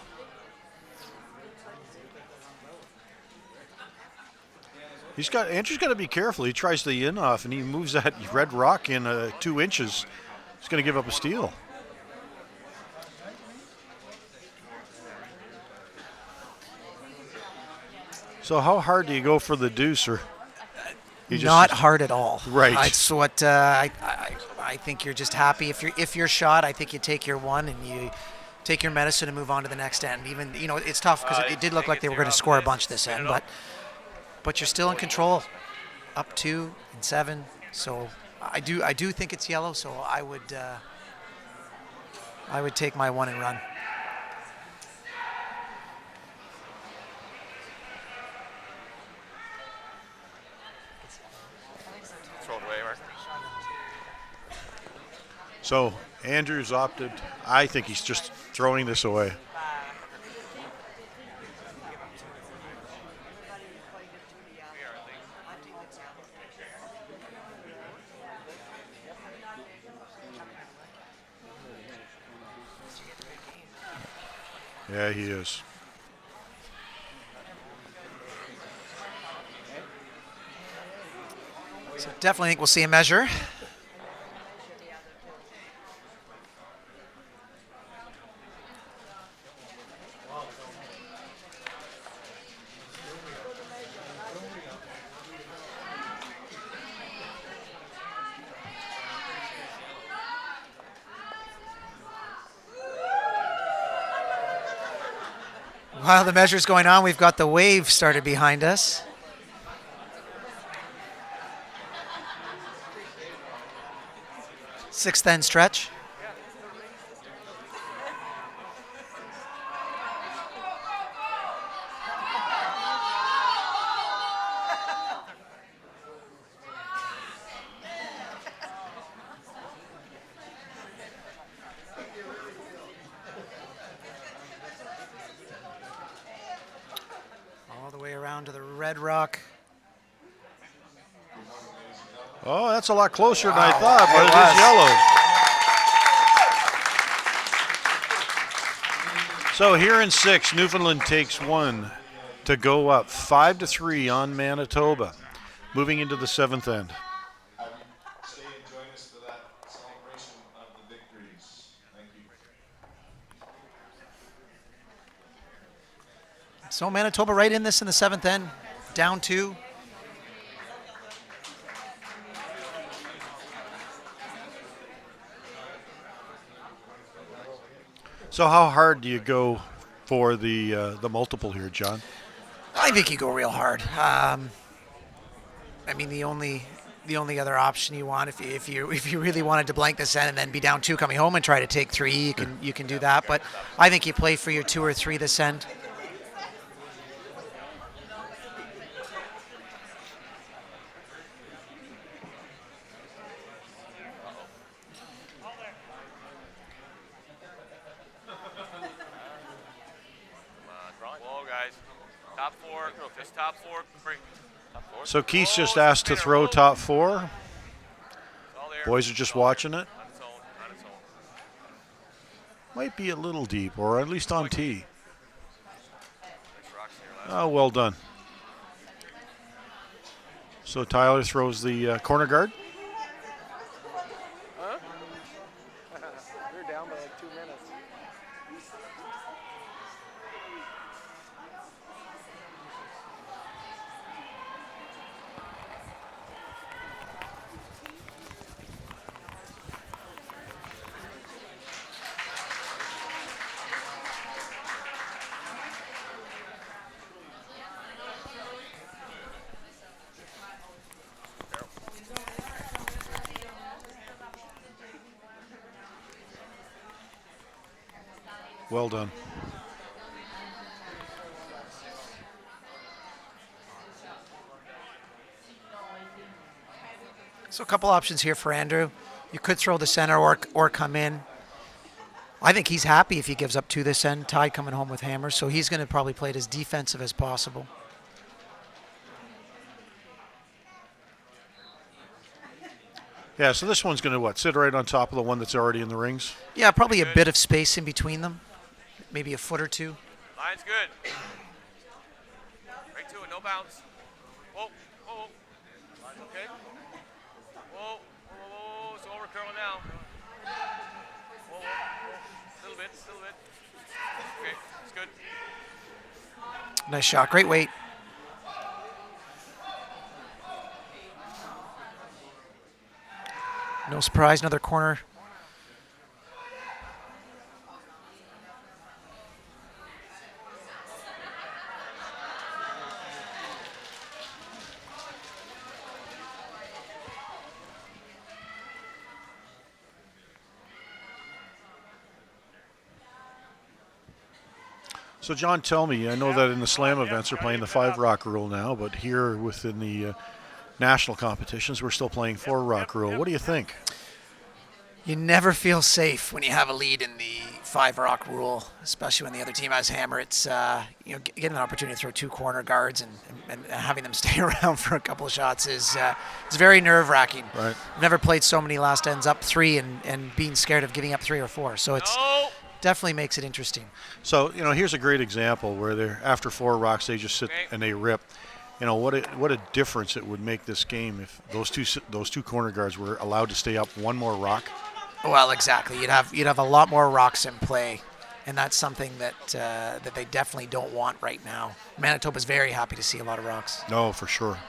Andrew's got to be careful. He tries the in off and he moves that red rock in 2 inches. He's going to give up a steal. So how hard do you go for the deuce, or you not hard at all? Right. That's what I think. You're just happy if you're shot. I think you take your one and you take your medicine and move on to the next end. Even it's tough because it did look like they were going to score a bunch this end, but you're still in control, up 2 and 7. So I do think it's yellow. So I would take my one and run. So Andrews opted. I think he's just throwing this away. Yeah, he is. So definitely think we'll see a measure. While the measure's going on, we've got the wave started behind us. Sixth end stretch. All the way around to the red rock. Oh, that's a lot closer than I thought, but it is yellow. So here in 6, Newfoundland takes 1 to go up 5-3 on Manitoba, moving into the 7th end. Stay and join us for that celebration of the victories. Thank you. So Manitoba right in this in the 7th end, down 2. So how hard do you go for the multiple here, John? I think you go real hard. I mean, the only the only other option you want. If you really wanted to blank this end and then be down 2 coming home and try to take 3, you can do that. But I think you play for your 2 or 3 this end. Whoa, guys. Top 4. Just top 4. Top 4. So Keith's just asked to throw top 4. Boys are just watching it. On its own. On its own. Might be a little deep, or at least on tee. Nice rocks here, last Oh, well done. So Tyler throws the corner guard. Huh? They're down by like 2 minutes. Well done. So a couple options here for Andrew. You could throw the center or come in. I think he's happy if he gives up 2 this end. Tide coming home with hammers, so he's going to probably play it as defensive as possible. Yeah, so this one's going to what? Sit right on top of the one that's already in the rings? Yeah, probably a bit of space in between them. Maybe a foot or 2. Line's good. Right to it, no bounce. Whoa, whoa, whoa. Line's okay. Whoa, whoa, whoa, whoa. It's over curl now. Whoa, whoa, whoa. Little bit, little bit. Okay, it's good. Nice shot. Great weight. No surprise, another corner. So John, tell me, I know that in the slam events they're playing the 5 rock rule now, but here within the national competitions we're still playing 4 rock rule. What do you think? You never feel safe when you have a lead in the 5 rock rule, especially when the other team has hammer. It's getting an opportunity to throw 2 corner guards and having them stay around for a couple of shots is it's very nerve-wracking. Right. I've never played so many last ends up 3 and being scared of giving up 3 or 4. So it's definitely makes it interesting. So, here's a great example where they're after 4 rocks they just sit and they rip. What a difference it would make this game if those two corner guards were allowed to stay up 1 more rock. Well, exactly. You'd have a lot more rocks in play, and that's something that that they definitely don't want right now. Manitoba's very happy to see a lot of rocks. No, for sure.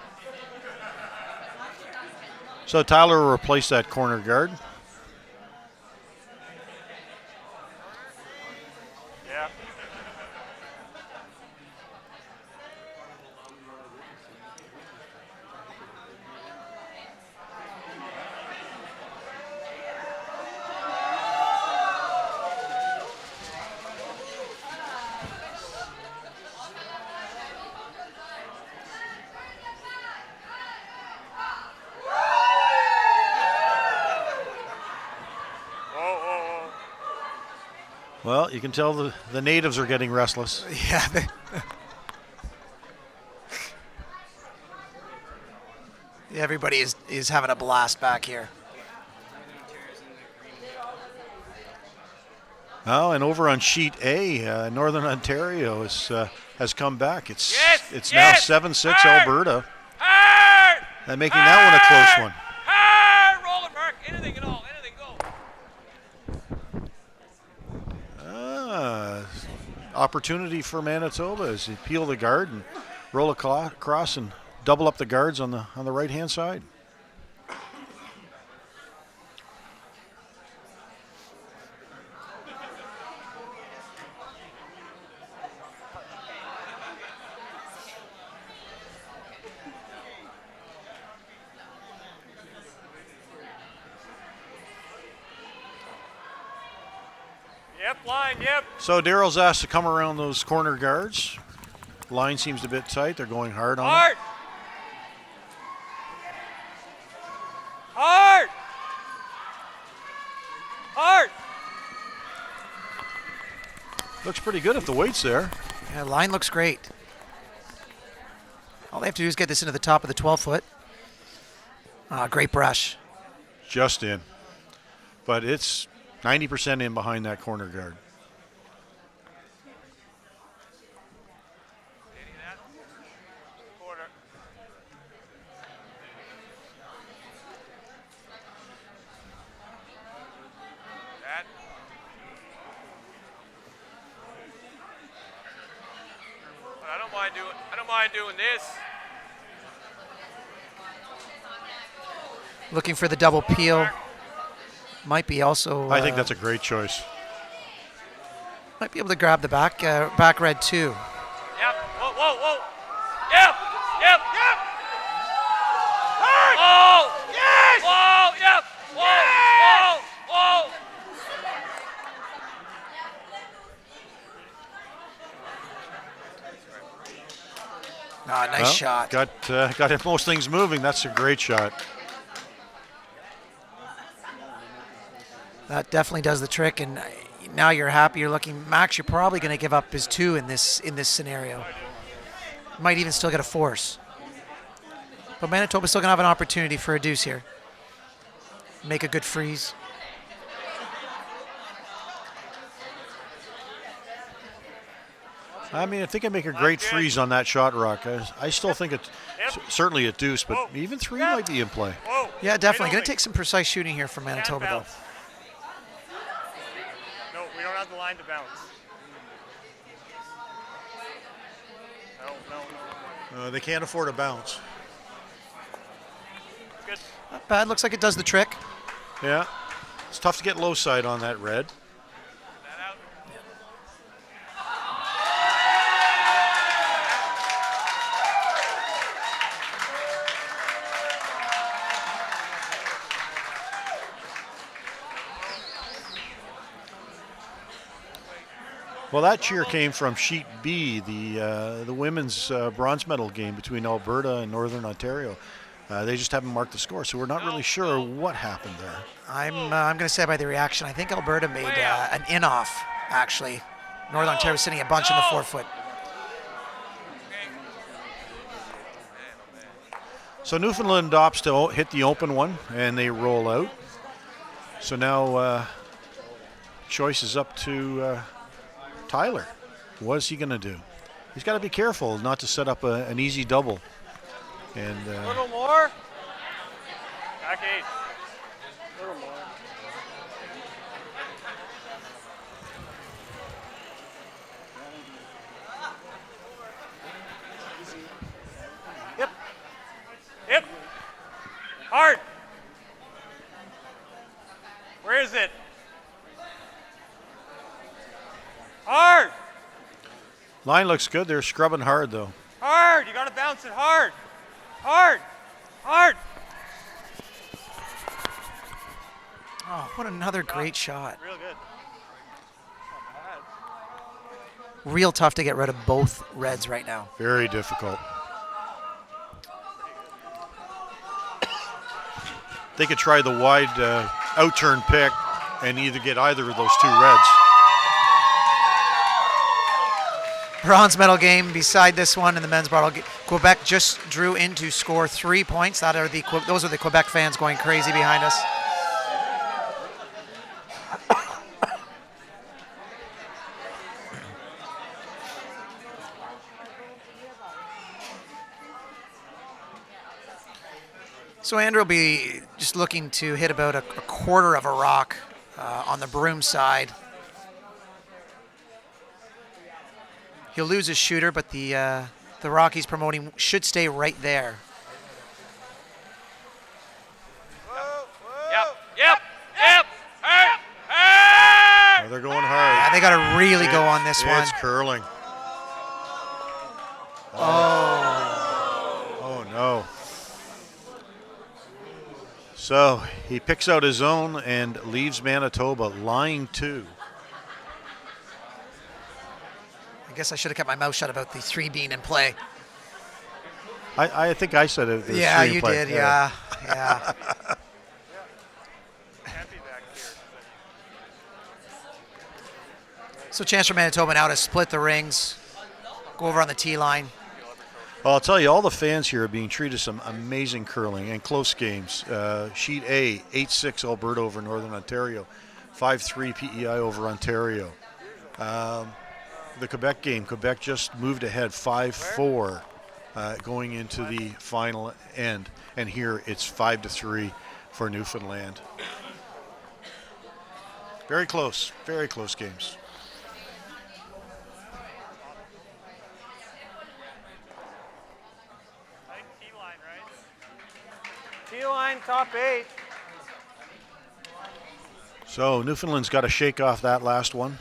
So Tyler will replace that corner guard. Yeah. Well, you can tell the natives are getting restless. Yeah. Everybody is having a blast back here. Oh, and over on sheet A, Northern Ontario has come back. It's now 7-6 Alberta. And making that one a close one. Roll it, Mark. Anything at all. Anything, go. Opportunity for Manitoba as they peel the guard and roll across and double up the guards on the right-hand side. line, yep. So Daryl's asked to come around those corner guards. Line seems a bit tight. They're going hard on it. Hard! Hard! Hard! Looks pretty good if the weight's there. Yeah, line looks great. All they have to do is get this into the top of the 12-foot. Great brush. Just in. But it's 90% in behind that corner guard. Quarter. That. But I don't mind doing this. Looking for the double peel. Might be also. I think that's a great choice. Might be able to grab the back red too. Yep. Whoa, whoa, whoa. Yep. Yep. Yep. Hard. Whoa. Yes. Whoa. Yep. Whoa. Yes. Whoa. Whoa. Nice shot. Got most things moving. That's a great shot. That definitely does the trick, and now you're happy. You're looking, Max. You're probably going to give up his 2 in this scenario. Might even still get a force, but Manitoba's still going to have an opportunity for a deuce here. Make a good freeze. I mean, if they can make a great freeze on that shot, Rock, I still think it's certainly a deuce, but even 3 might be in play. Whoa. Yeah, definitely. Going to take some precise shooting here from Manitoba, though. No, we don't have the line to bounce. No. They can't afford a bounce. Good. Not bad. Looks like it does the trick. Yeah. It's tough to get low side on that red. That out. Well, that cheer came from Sheet B, the women's bronze medal game between Alberta and Northern Ontario. They just haven't marked the score, so we're not really sure what happened there. I'm going to say by the reaction, I think Alberta made an in-off, actually. Northern Ontario was sitting a bunch in the 4-foot. So Newfoundland opts to hit the open one, and they roll out. So now choice is up to Tyler. What is he going to do? He's got to be careful not to set up an easy double. And A little more. Back 8. A little more. Yep. Yep. Hard. Where is it? Hard. line looks good. They're scrubbing hard, though. Hard. You got to bounce it hard. Hard. Hard. Oh, what another great shot. Real good. Real tough to get rid of both reds right now. Very difficult. They could try the wide out-turn pick and either get either of those 2 reds. Bronze medal game beside this one in the men's bottle. Quebec just drew in to score 3 points. Those are the Quebec fans going crazy behind us. So Andrew will be just looking to hit about a quarter of a rock on the broom side. He'll lose his shooter, but the rock he's promoting should stay right there. Yep. Yep. Yep. Hard. Oh, they're going hard. Yeah, they got to really go on this one. It's curling. Oh, no. So he picks out his own and leaves Manitoba line 2. guess I should have kept my mouth shut about the 3 being in play. I think I said it. There's Yeah, 3 in you play. did. Yeah. So chance for Manitoba now to split the rings, go over on the tee line. Well, I'll tell you, all the fans here are being treated some amazing curling and close games. Sheet A, 8-6 Alberta over Northern Ontario, 5-3 PEI over Ontario. The Quebec game, Quebec just moved ahead 5-4 going into the final end. And here it's 5-3 for Newfoundland. Very close games. T-line, top 8. So Newfoundland's got to shake off that last one.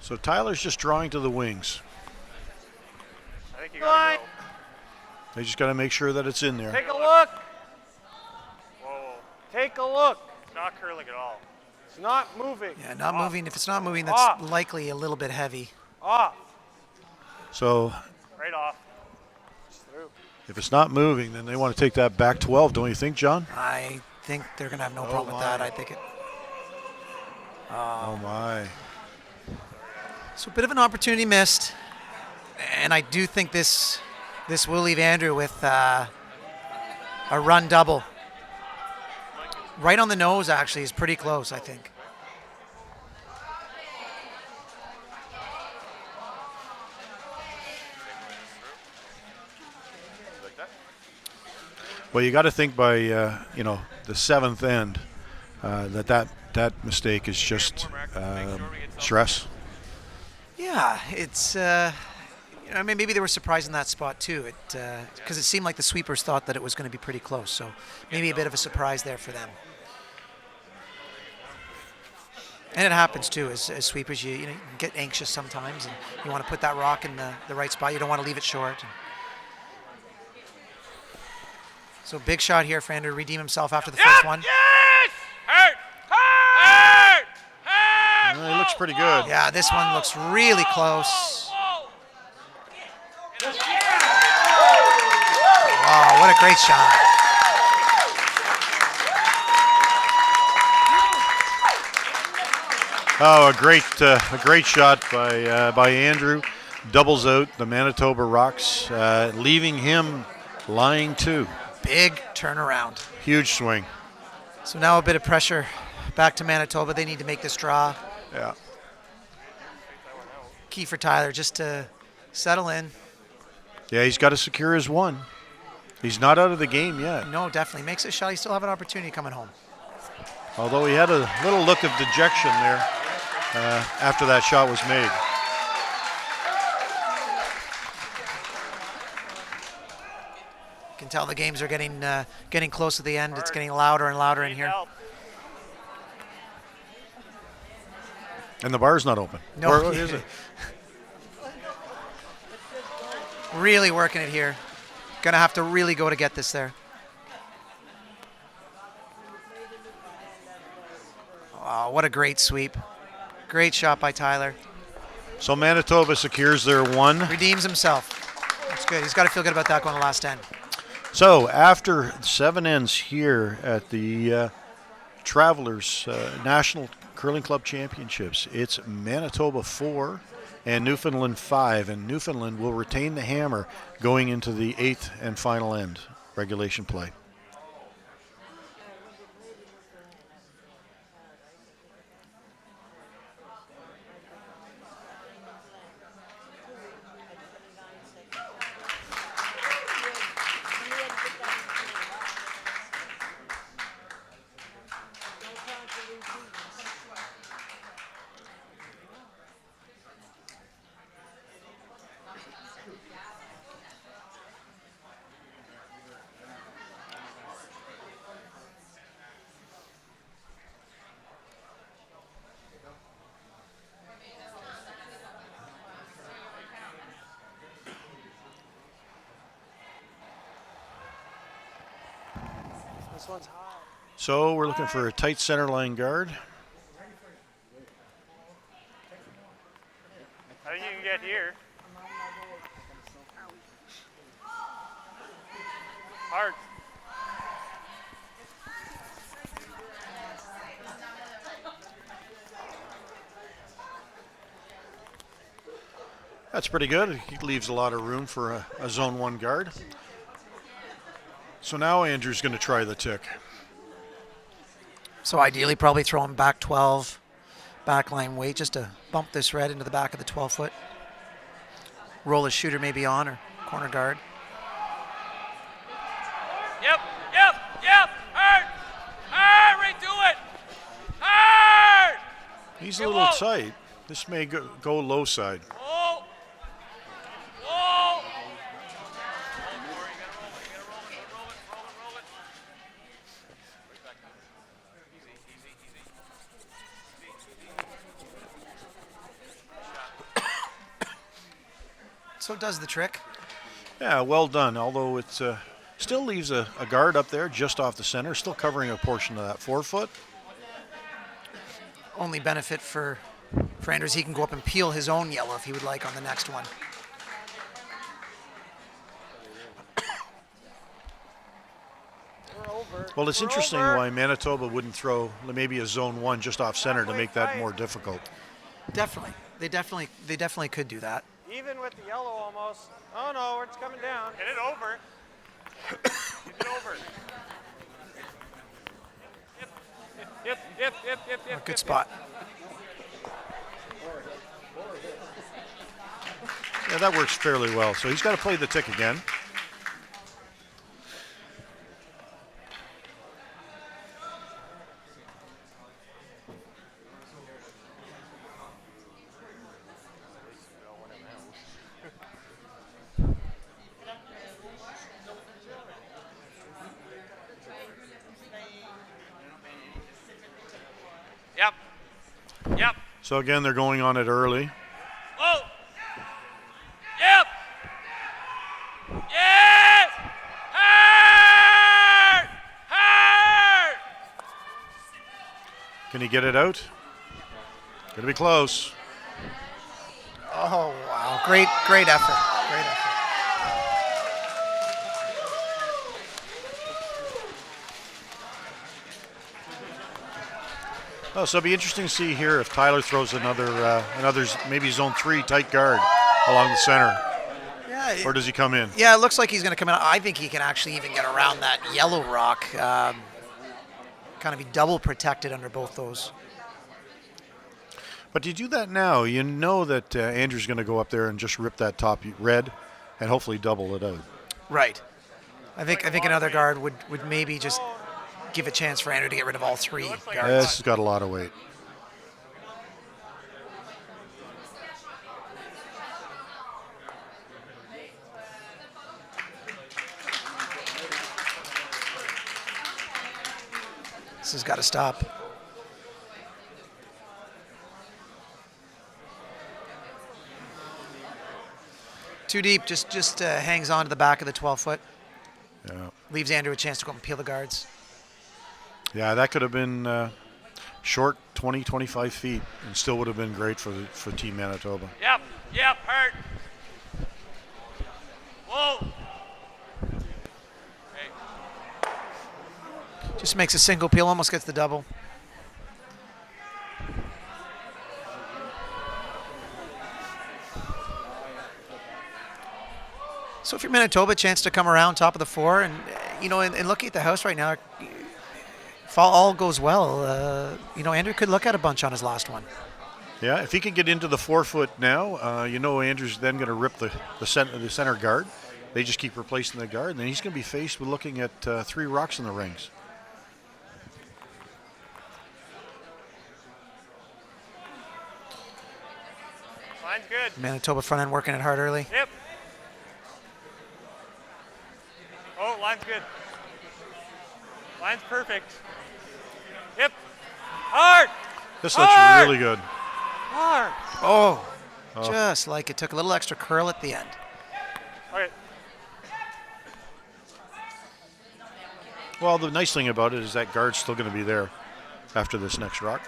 So Tyler's just drawing to the wings. I think you got to go. They just got to make sure that it's in there. Take a look. Whoa. Take a look. It's not curling at all. It's not moving. Yeah, not Off. moving. If it's not moving, that's Off. likely a little bit heavy. Off. So Right off. It's through. if it's not moving, then they want to take that back 12, don't you think, John? I think they're going to have no problem with that. I think it. Oh my. So a bit of an opportunity missed, and I do think this will leave Andrew with a run double. Right on the nose, actually, is pretty close, I think. Well, you got to think by the 7th end that mistake is just stress. Yeah, it's. I mean, maybe they were surprised in that spot too. Because it seemed like the sweepers thought that it was going to be pretty close. So maybe a bit of a surprise there for them. And it happens too, as sweepers, you get anxious sometimes, and you want to put that rock in the right spot. You don't want to leave it short. So big shot here for Andrew to redeem himself after the first one. Yes! Hurt! Hurt! Hurt! Well, he looks pretty good. Yeah, this one looks really close. Wow, what a great shot. Oh, a great shot by Andrew. Doubles out the Manitoba Rocks, leaving him lying two. Big turnaround. Huge swing. So now a bit of pressure back to Manitoba. They need to make this draw. Yeah. Key for Tyler just to settle in. Yeah, he's got to secure his one. He's not out of the game yet. No, definitely. Makes a shot. He still have an opportunity coming home. Although he had a little look of dejection there after that shot was made. You can tell the games are getting close to the end. It's getting louder and louder in here. And the bar's not open. No. Or is it? Really working it here. Gonna have to really go to get this there. Oh, what a great sweep. Great shot by Tyler. So Manitoba secures their one. Redeems himself. That's good. He's got to feel good about that going to last end. So after 7 ends here at the Travelers National Curling Club Championships, it's Manitoba 4 and Newfoundland 5, and Newfoundland will retain the hammer going into the 8th and final end, regulation play. So we're looking for a tight center line guard. I think you can get here. Hard. That's pretty good. He leaves a lot of room for a zone 1 guard. So now Andrew's going to try the tick. So ideally, probably throw him back 12, back line weight, just to bump this red into the back of the 12-foot. Roll his shooter maybe on, or corner guard. Yep. Hard. Redo it. Hard. He's a little tight. This may go low side. Whoa. So it does the trick. Yeah, well done. Although it still leaves a guard up there just off the center, still covering a portion of that 4-foot. Only benefit for Andrews, he can go up and peel his own yellow if he would like on the next one. Well, it's interesting why Manitoba wouldn't throw maybe a zone 1 just off center to make that more difficult. Definitely. They definitely could do that. Even with the yellow almost. Oh no, it's coming down. Get it over. Get it over. Yep. Good spot. Yeah, that works fairly well. So he's got to play the tick again. Yep. So again, they're going on it early. Whoa. Yep. Yes. Hard. Can he get it out? Gonna be close. Oh, wow. Great effort. Great effort. Oh, so it'll be interesting to see here if Tyler throws another maybe zone 3 tight guard along the center. Yeah. Or does he come in? Yeah, it looks like he's going to come in. I think he can actually even get around that yellow rock. Kind of be double protected under both those. But you do that now, you know that Andrew's going to go up there and just rip that top red and hopefully double it out. Right. I think another guard would maybe just give a chance for Andrew to get rid of all 3 guards. This has got a lot of weight. This has got to stop. Too deep, just hangs on to the back of the 12-foot. Yeah. Leaves Andrew a chance to go up and peel the guards. Yeah, that could have been short 20, 25 feet and still would have been great for Team Manitoba. Yep, hurt. Whoa. Okay. Just makes a single peel, almost gets the double. So if you're Manitoba, chance to come around top of the 4, and and looking at the house right now, if all goes well, Andrew could look at a bunch on his last one. Yeah, if he can get into the 4-foot now, Andrew's then going to rip the center guard. They just keep replacing the guard, and then he's going to be faced with looking at 3 rocks in the rings. Line's good. Manitoba front end working it hard early. Yep. Oh, line's good. Line's perfect. Yep. Hard. This looks Hard. really good. Hard. Oh, just like it took a little extra curl at the end. Okay. Well, the nice thing about it is that guard's still going to be there after this next rock.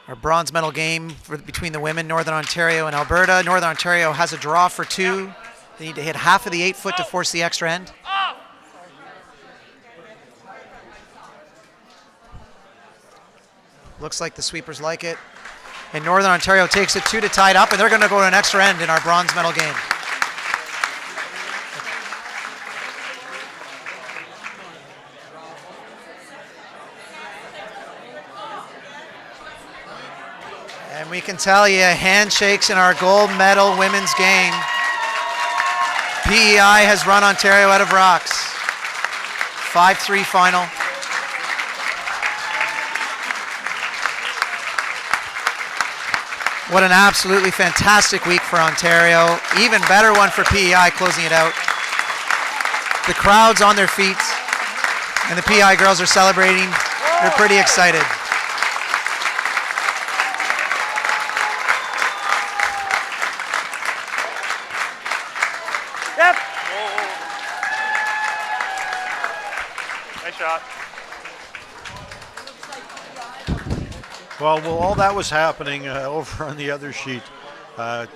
Our bronze medal game between the women, Northern Ontario and Alberta. Northern Ontario has a draw for 2. They need to hit half of the 8-foot to force the extra end. Looks like the sweepers like it. And Northern Ontario takes it 2 to tie it up, and they're going to go to an extra end in our bronze medal game. And we can tell you, handshakes in our gold medal women's game. PEI has run Ontario out of rocks. 5-3 final. What an absolutely fantastic week for Ontario. Even better one for PEI closing it out. The crowd's on their feet, and the PEI girls are celebrating. They're pretty excited. Yep. Nice shot. Well, all that was happening over on the other sheet.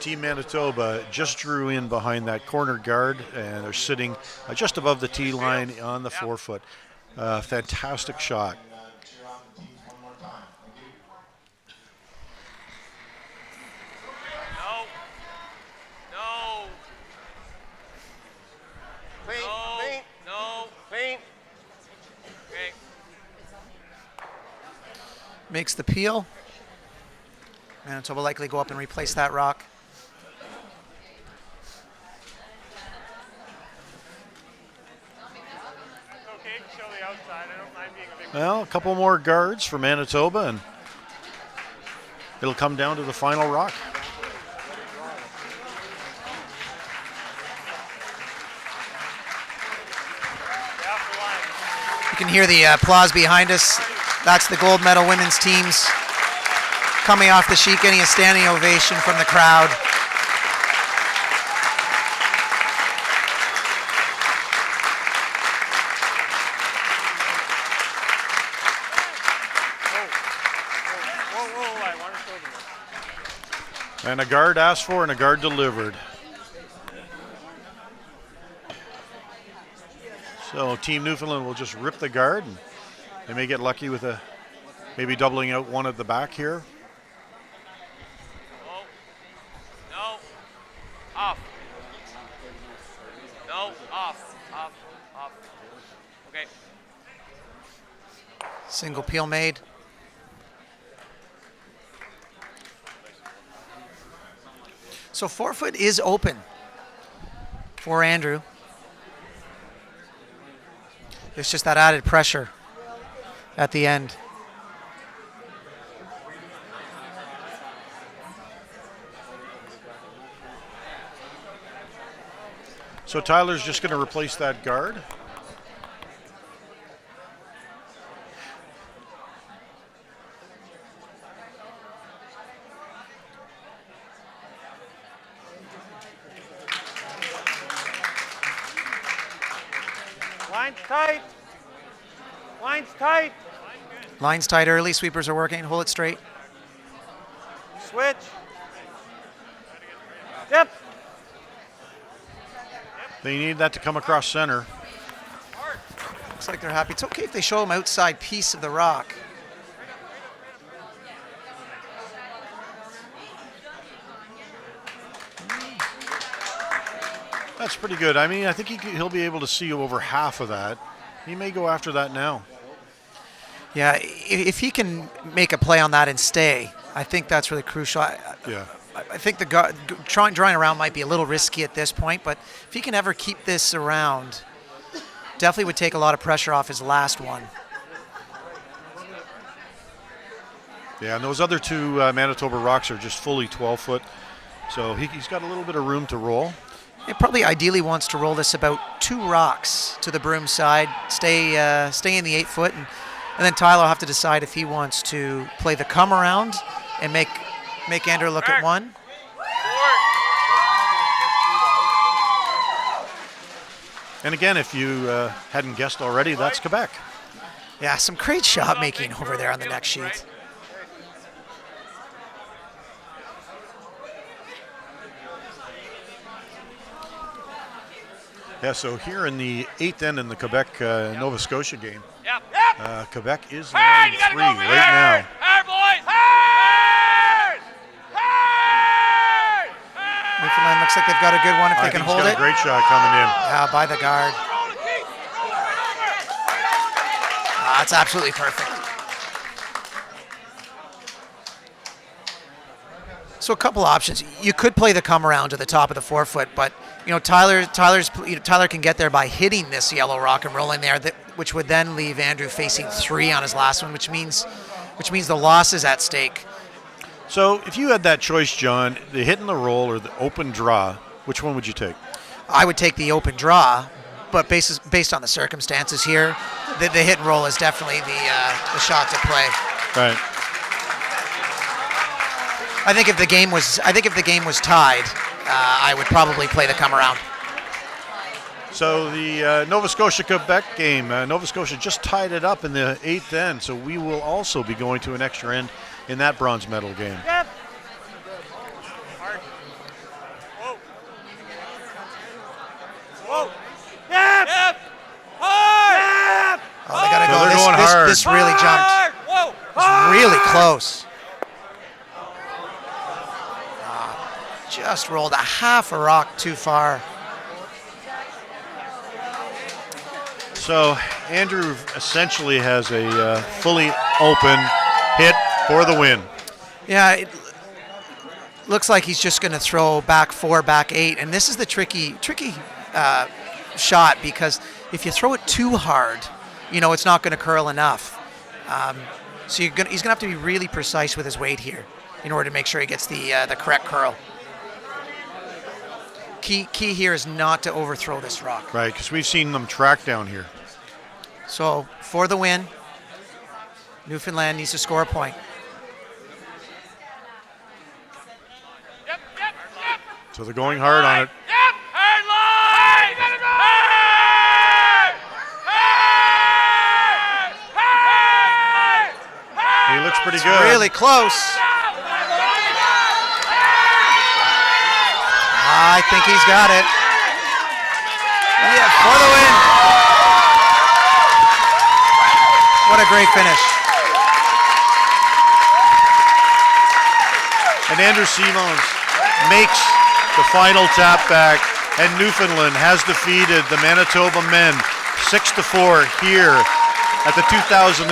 Team Manitoba just drew in behind that corner guard, and they're sitting just above the tee line on the 4-foot. Fantastic shot. Cheer on the team one more time. Thank you. No. Clean, No. clean, No. clean. Okay. Makes the peel. Manitoba likely go up and replace that rock. Okay, show the outside. I don't mind being a big. Well, a couple more guards for Manitoba, and it'll come down to the final rock. You can hear the applause behind us. That's the gold medal women's teams coming off the sheet, getting a standing ovation from the crowd. Whoa, I want to show them. And a guard asked for and a guard delivered. So Team Newfoundland will just rip the guard, and they may get lucky with maybe doubling out one at the back here. No. Off. No. Off. Okay. Single peel made. So 4-foot is open for Andrew. It's just that added pressure at the end. So Tyler's just going to replace that guard. Line's tight. Line's tight. Line's tight early, sweepers are working, hold it straight. Switch. Yep. They need that to come across center. Looks like they're happy. It's okay if they show them outside piece of the rock. That's pretty good. I mean, I think he'll be able to see over half of that. He may go after that now. Yeah, if he can make a play on that and stay, I think that's really crucial. Yeah. I think the drawing around might be a little risky at this point, but if he can ever keep this around, definitely would take a lot of pressure off his last one. Yeah, and those other two Manitoba rocks are just fully 12-foot, so he's got a little bit of room to roll. He probably ideally wants to roll this about 2 rocks to the broom side, stay in the 8-foot, and then Tyler will have to decide if he wants to play the come around and make Andrew look at one. And again, if you hadn't guessed already, that's Quebec. Yeah, some great shot making over there on the next sheet. Yeah, so here in the 8th end in the Quebec-Nova Scotia game, Yep. Quebec is Hard, leading you gotta 3 go over right here. now. Hard, boys. Hard. Hard. Newfoundland looks like they've got a good one if I they can think he's hold got it. a great shot coming in. Yeah, by the guard. That's absolutely perfect. So a couple options. You could play the come around to the top of the forefoot, but Tyler can get there by hitting this yellow rock and rolling there, which would then leave Andrew facing 3 on his last one, which means the loss is at stake. So if you had that choice, John, the hit and the roll or the open draw, which one would you take? I would take the open draw, but based on the circumstances here, the hit and roll is definitely the shot to play. Right. I think if the game was tied, I would probably play the come around. So the Nova Scotia-Quebec game, Nova Scotia just tied it up in the 8th end, so we will also be going to an extra end in that bronze medal game. Yep. Hard. Whoa. Whoa. Yep. Yep. Hard. Yep. Oh, they gotta So go. they're going hard. This really jumped. Hard. Whoa. It's really close. Just rolled a half a rock too far. So Andrew essentially has a fully open hit for the win. Yeah, it looks like he's just going to throw back 4, back 8, and this is the tricky shot, because if you throw it too hard, it's not going to curl enough. So he's going to have to be really precise with his weight here in order to make sure he gets the correct curl. Key here is not to overthrow this rock. Right, because we've seen them track down here. So for the win, Newfoundland needs to score a point. Yep. Yep. Yep. So they're going hard on it. Yep. Hard line. Hard. Hard. He looks pretty good. Really close. I think he's got it. Yeah, for the win. What a great finish. And Andrew Simons makes the final tap back, and Newfoundland has defeated the Manitoba men 6-4 here at the 2015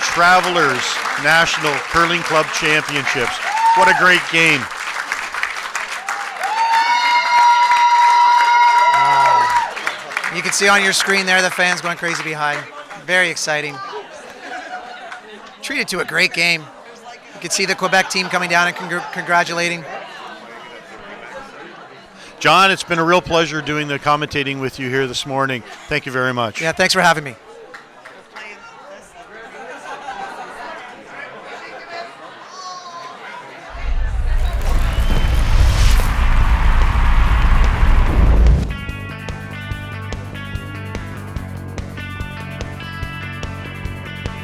Travelers National Curling Club Championships. What a great game. You can see on your screen there the fans going crazy behind. Very exciting. Treated to a great game. You can see the Quebec team coming down and congratulating. John, it's been a real pleasure doing the commentating with you here this morning. Thank you very much. Yeah, thanks for having me.